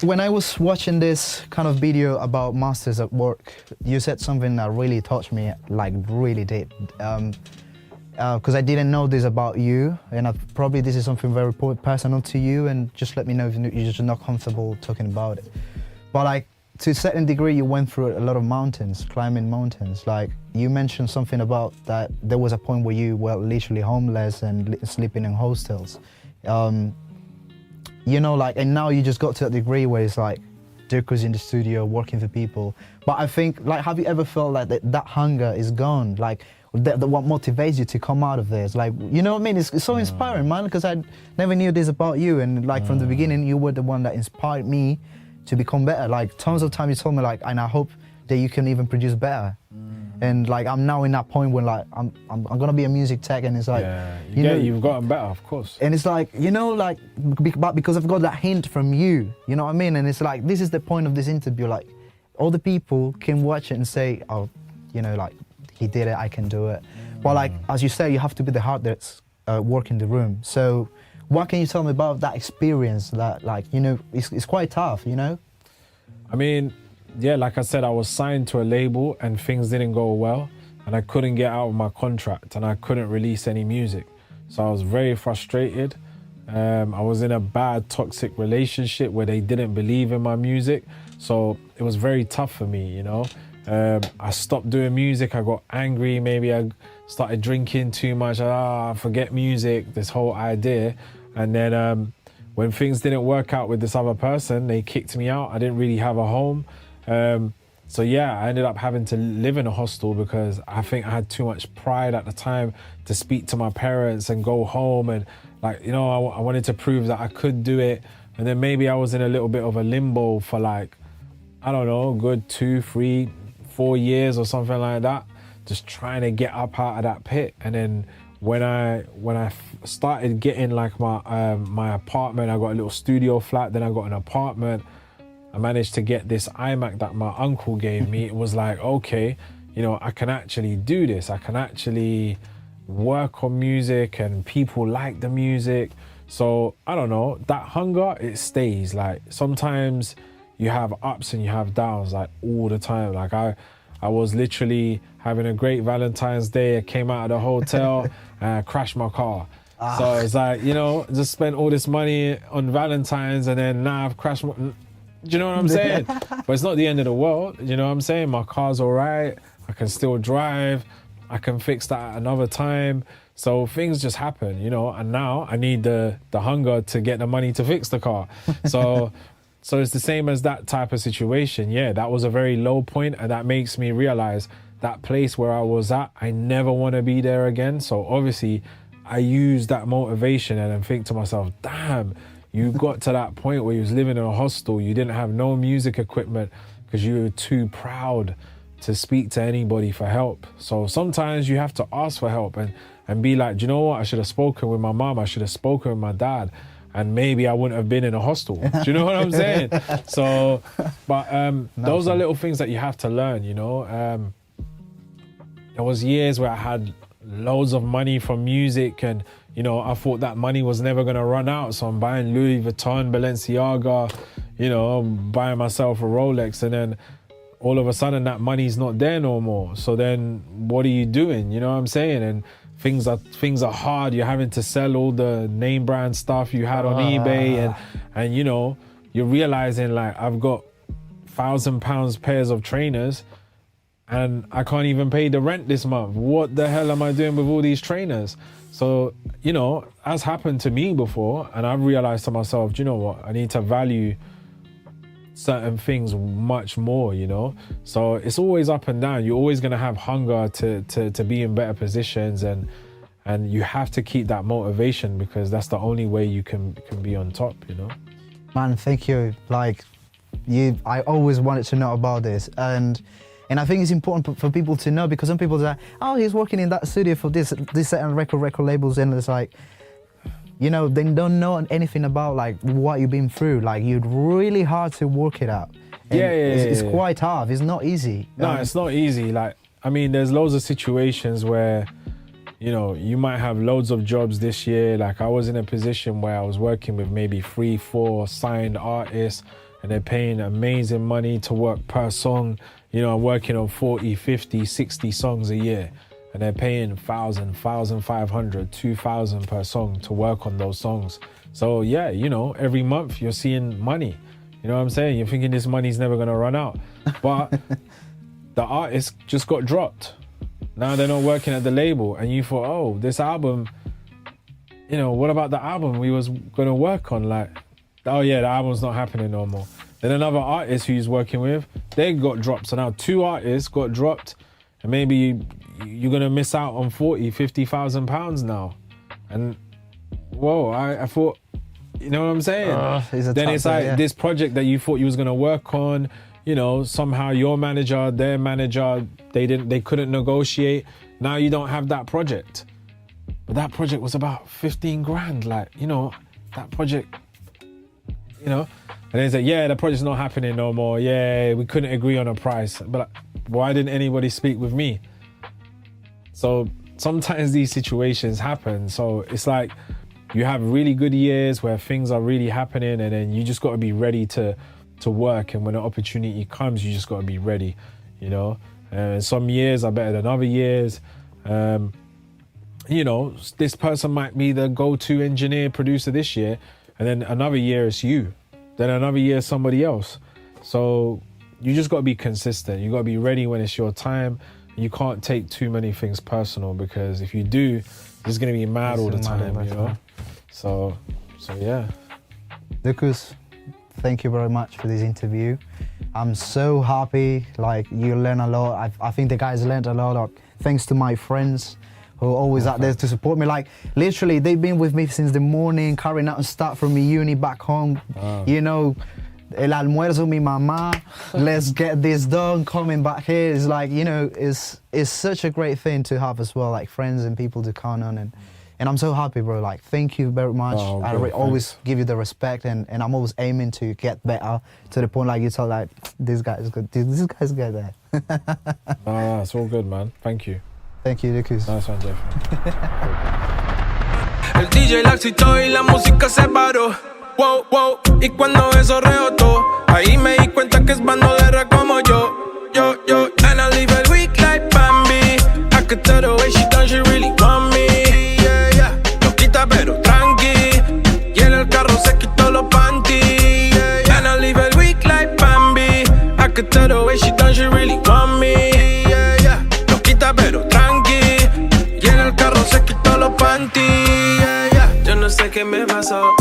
when I was watching this kind of video about masters at work, you said something that really touched me, like really deep. Because I didn't know this about you, and probably this is something very personal to you, and just let me know if you're just not comfortable talking about it. But like, to a certain degree, you went through a lot of mountains, climbing mountains. Like, you mentioned something about that there was a point where you were literally homeless and sleeping in hostels. You know, like, and now you just got to a degree where it's like, Dukus in the studio, working for people. But I think, like, have you ever felt like that hunger is gone? Like, what motivates you to come out of this? Like, you know what I mean? It's so inspiring, man, because I never knew this about you. And like, from the beginning, you were the one that inspired me to become better. Like, tons of times you told me, like, and I hope that you can even produce better. And like, I'm now in that point where like, I'm gonna be a music tech, and it's like, you've gotten better, of course. And it's like, you know, like, but because I've got that hint from you, you know what I mean? And it's like, this is the point of this interview. Like, all the people can watch it and say, oh, you know, like, he did it, I can do it. But like, as you say, you have to be the heart that's working the room. So what can you tell me about that experience that, like, you know, it's quite tough, you know? I mean, yeah, like I said, I was signed to a label and things didn't go well and I couldn't get out of my contract and I couldn't release any music. So I was very frustrated. I was in a bad, toxic relationship where they didn't believe in my music. So it was very tough for me, you know? I stopped doing music, I got angry, maybe I started drinking too much, forget music, this whole idea. And then when things didn't work out with this other person, they kicked me out. I didn't really have a home. So yeah, I ended up having to live in a hostel because I think I had too much pride at the time to speak to my parents and go home. And like, you know, I wanted to prove that I could do it. And then maybe I was in a little bit of a limbo for like, I don't know, good 2, 3, 4 years or something like that, just trying to get up out of that pit. And then when I started getting like my apartment, I got a little studio flat, then I got an apartment. I managed to get this iMac that my uncle gave me. It was like, okay, you know, I can actually do this. I can actually work on music and people like the music. So I don't know, that hunger, it stays. Like sometimes you have ups and you have downs, like all the time. Like I was literally having a great Valentine's Day. I came out of the hotel and I crashed my car. So it's like, you know, just spent all this money on Valentine's and then now I've crashed my... Do you know what I'm saying? But it's not the end of the world. You know what I'm saying? My car's all right. I can still drive. I can fix that at another time. So things just happen, you know, and now I need the hunger to get the money to fix the car. So it's the same as that type of situation. Yeah, that was a very low point, and that makes me realize that place where I was at, I never want to be there again. So obviously I use that motivation and then think to myself, damn, you got to that point where you was living in a hostel, you didn't have no music equipment because you were too proud to speak to anybody for help. So sometimes you have to ask for help and be like, do you know what? I should have spoken with my mom. I should have spoken with my dad. And maybe I wouldn't have been in a hostel. Do you know what I'm saying? So, but those are little things that you have to learn, you know? There was years where I had loads of money from music and, you know, I thought that money was never going to run out. So I'm buying Louis Vuitton, Balenciaga, you know, I'm buying myself a Rolex, and then all of a sudden that money's not there no more. So then what are you doing? You know what I'm saying? And things are hard. You're having to sell all the name brand stuff you had on eBay, and you know, you're realizing like I've got £1,000 pairs of trainers and I can't even pay the rent this month. What the hell am I doing with all these trainers? So, you know, that's happened to me before, and I've realized to myself, do you know what? I need to value certain things much more, you know? So it's always up and down. You're always going to have hunger to be in better positions, and you have to keep that motivation because that's the only way you can be on top, you know? Man, thank you. Like, I always wanted to know about this, and I think it's important for people to know, because some people say, oh, he's working in that studio for this certain record labels, and it's like, you know, they don't know anything about like what you've been through. Like, you're really hard to work it out. And it's quite tough. It's not easy. No, it's not easy. Like, I mean, there's loads of situations where, you know, you might have loads of jobs this year. Like, I was in a position where I was working with maybe 3-4 signed artists, and they're paying amazing money to work per song. You know, I'm working on 40, 50, 60 songs a year, and they're paying 1,000, 1,500, 2,000 per song to work on those songs. So yeah, you know, every month you're seeing money. You know what I'm saying? You're thinking this money's never gonna run out. But the artist just got dropped. Now they're not working at the label, and you thought, oh, this album, you know, what about the album we was gonna work on? Like, oh yeah, the album's not happening no more. Then another artist who he's working with, they got dropped. So now 2 artists got dropped, and maybe you're gonna miss out on 40, 50,000 pounds now. And whoa, I thought, you know what I'm saying? Then it's like this project that you thought you was gonna work on, you know, somehow your manager, their manager, they couldn't negotiate. Now you don't have that project. But that project was about 15 grand. Like, you know, that project, you know. And they say, yeah, the project's not happening no more. Yeah, we couldn't agree on a price. But like, why didn't anybody speak with me? So sometimes these situations happen. So it's like you have really good years where things are really happening, and then you just got to be ready to work. And when an opportunity comes, you just got to be ready, you know. And some years are better than other years. You know, this person might be the go-to engineer, producer this year, and then another year it's you. Then another year somebody else. So you just got to be consistent. You got to be ready when it's your time. You can't take too many things personal, because if you do, it's going to be mad all the time, you know? So yeah. Dukus, thank you very much for this interview. I'm so happy, like, you learn a lot. I think the guys learned a lot, thanks to my friends who are always out there to support me. Like, literally, they've been with me since the morning, carrying out stuff from my uni back home. You know, el almuerzo, mi mamá, let's get this done, coming back here. It's like, you know, it's such a great thing to have as well, like friends and people to count on. And I'm so happy, bro. Like, thank you very much. I always give you the respect, and I'm always aiming to get better, to the point, like, you tell, like, this guy is good. This guy's good there. It's all good, man. Thank you. Thank you, Dukus. Nice one, Jeff. El DJ la excitó y la música se paró. Wow, wow, y cuando eso rebotó, ahí me di cuenta que es bando de rap como yo. And I leave it weak like Bambi. I could tell the way she done, she really want me. Yeah. Loquita pero tranqui, y en el carro se quitó los panties. And I leave it weak like Bambi. I could tell the way she done, she really want me. Yeah. Loquita pero tranqui, y en el carro se quitó los panties. Yo no sé qué me pasó.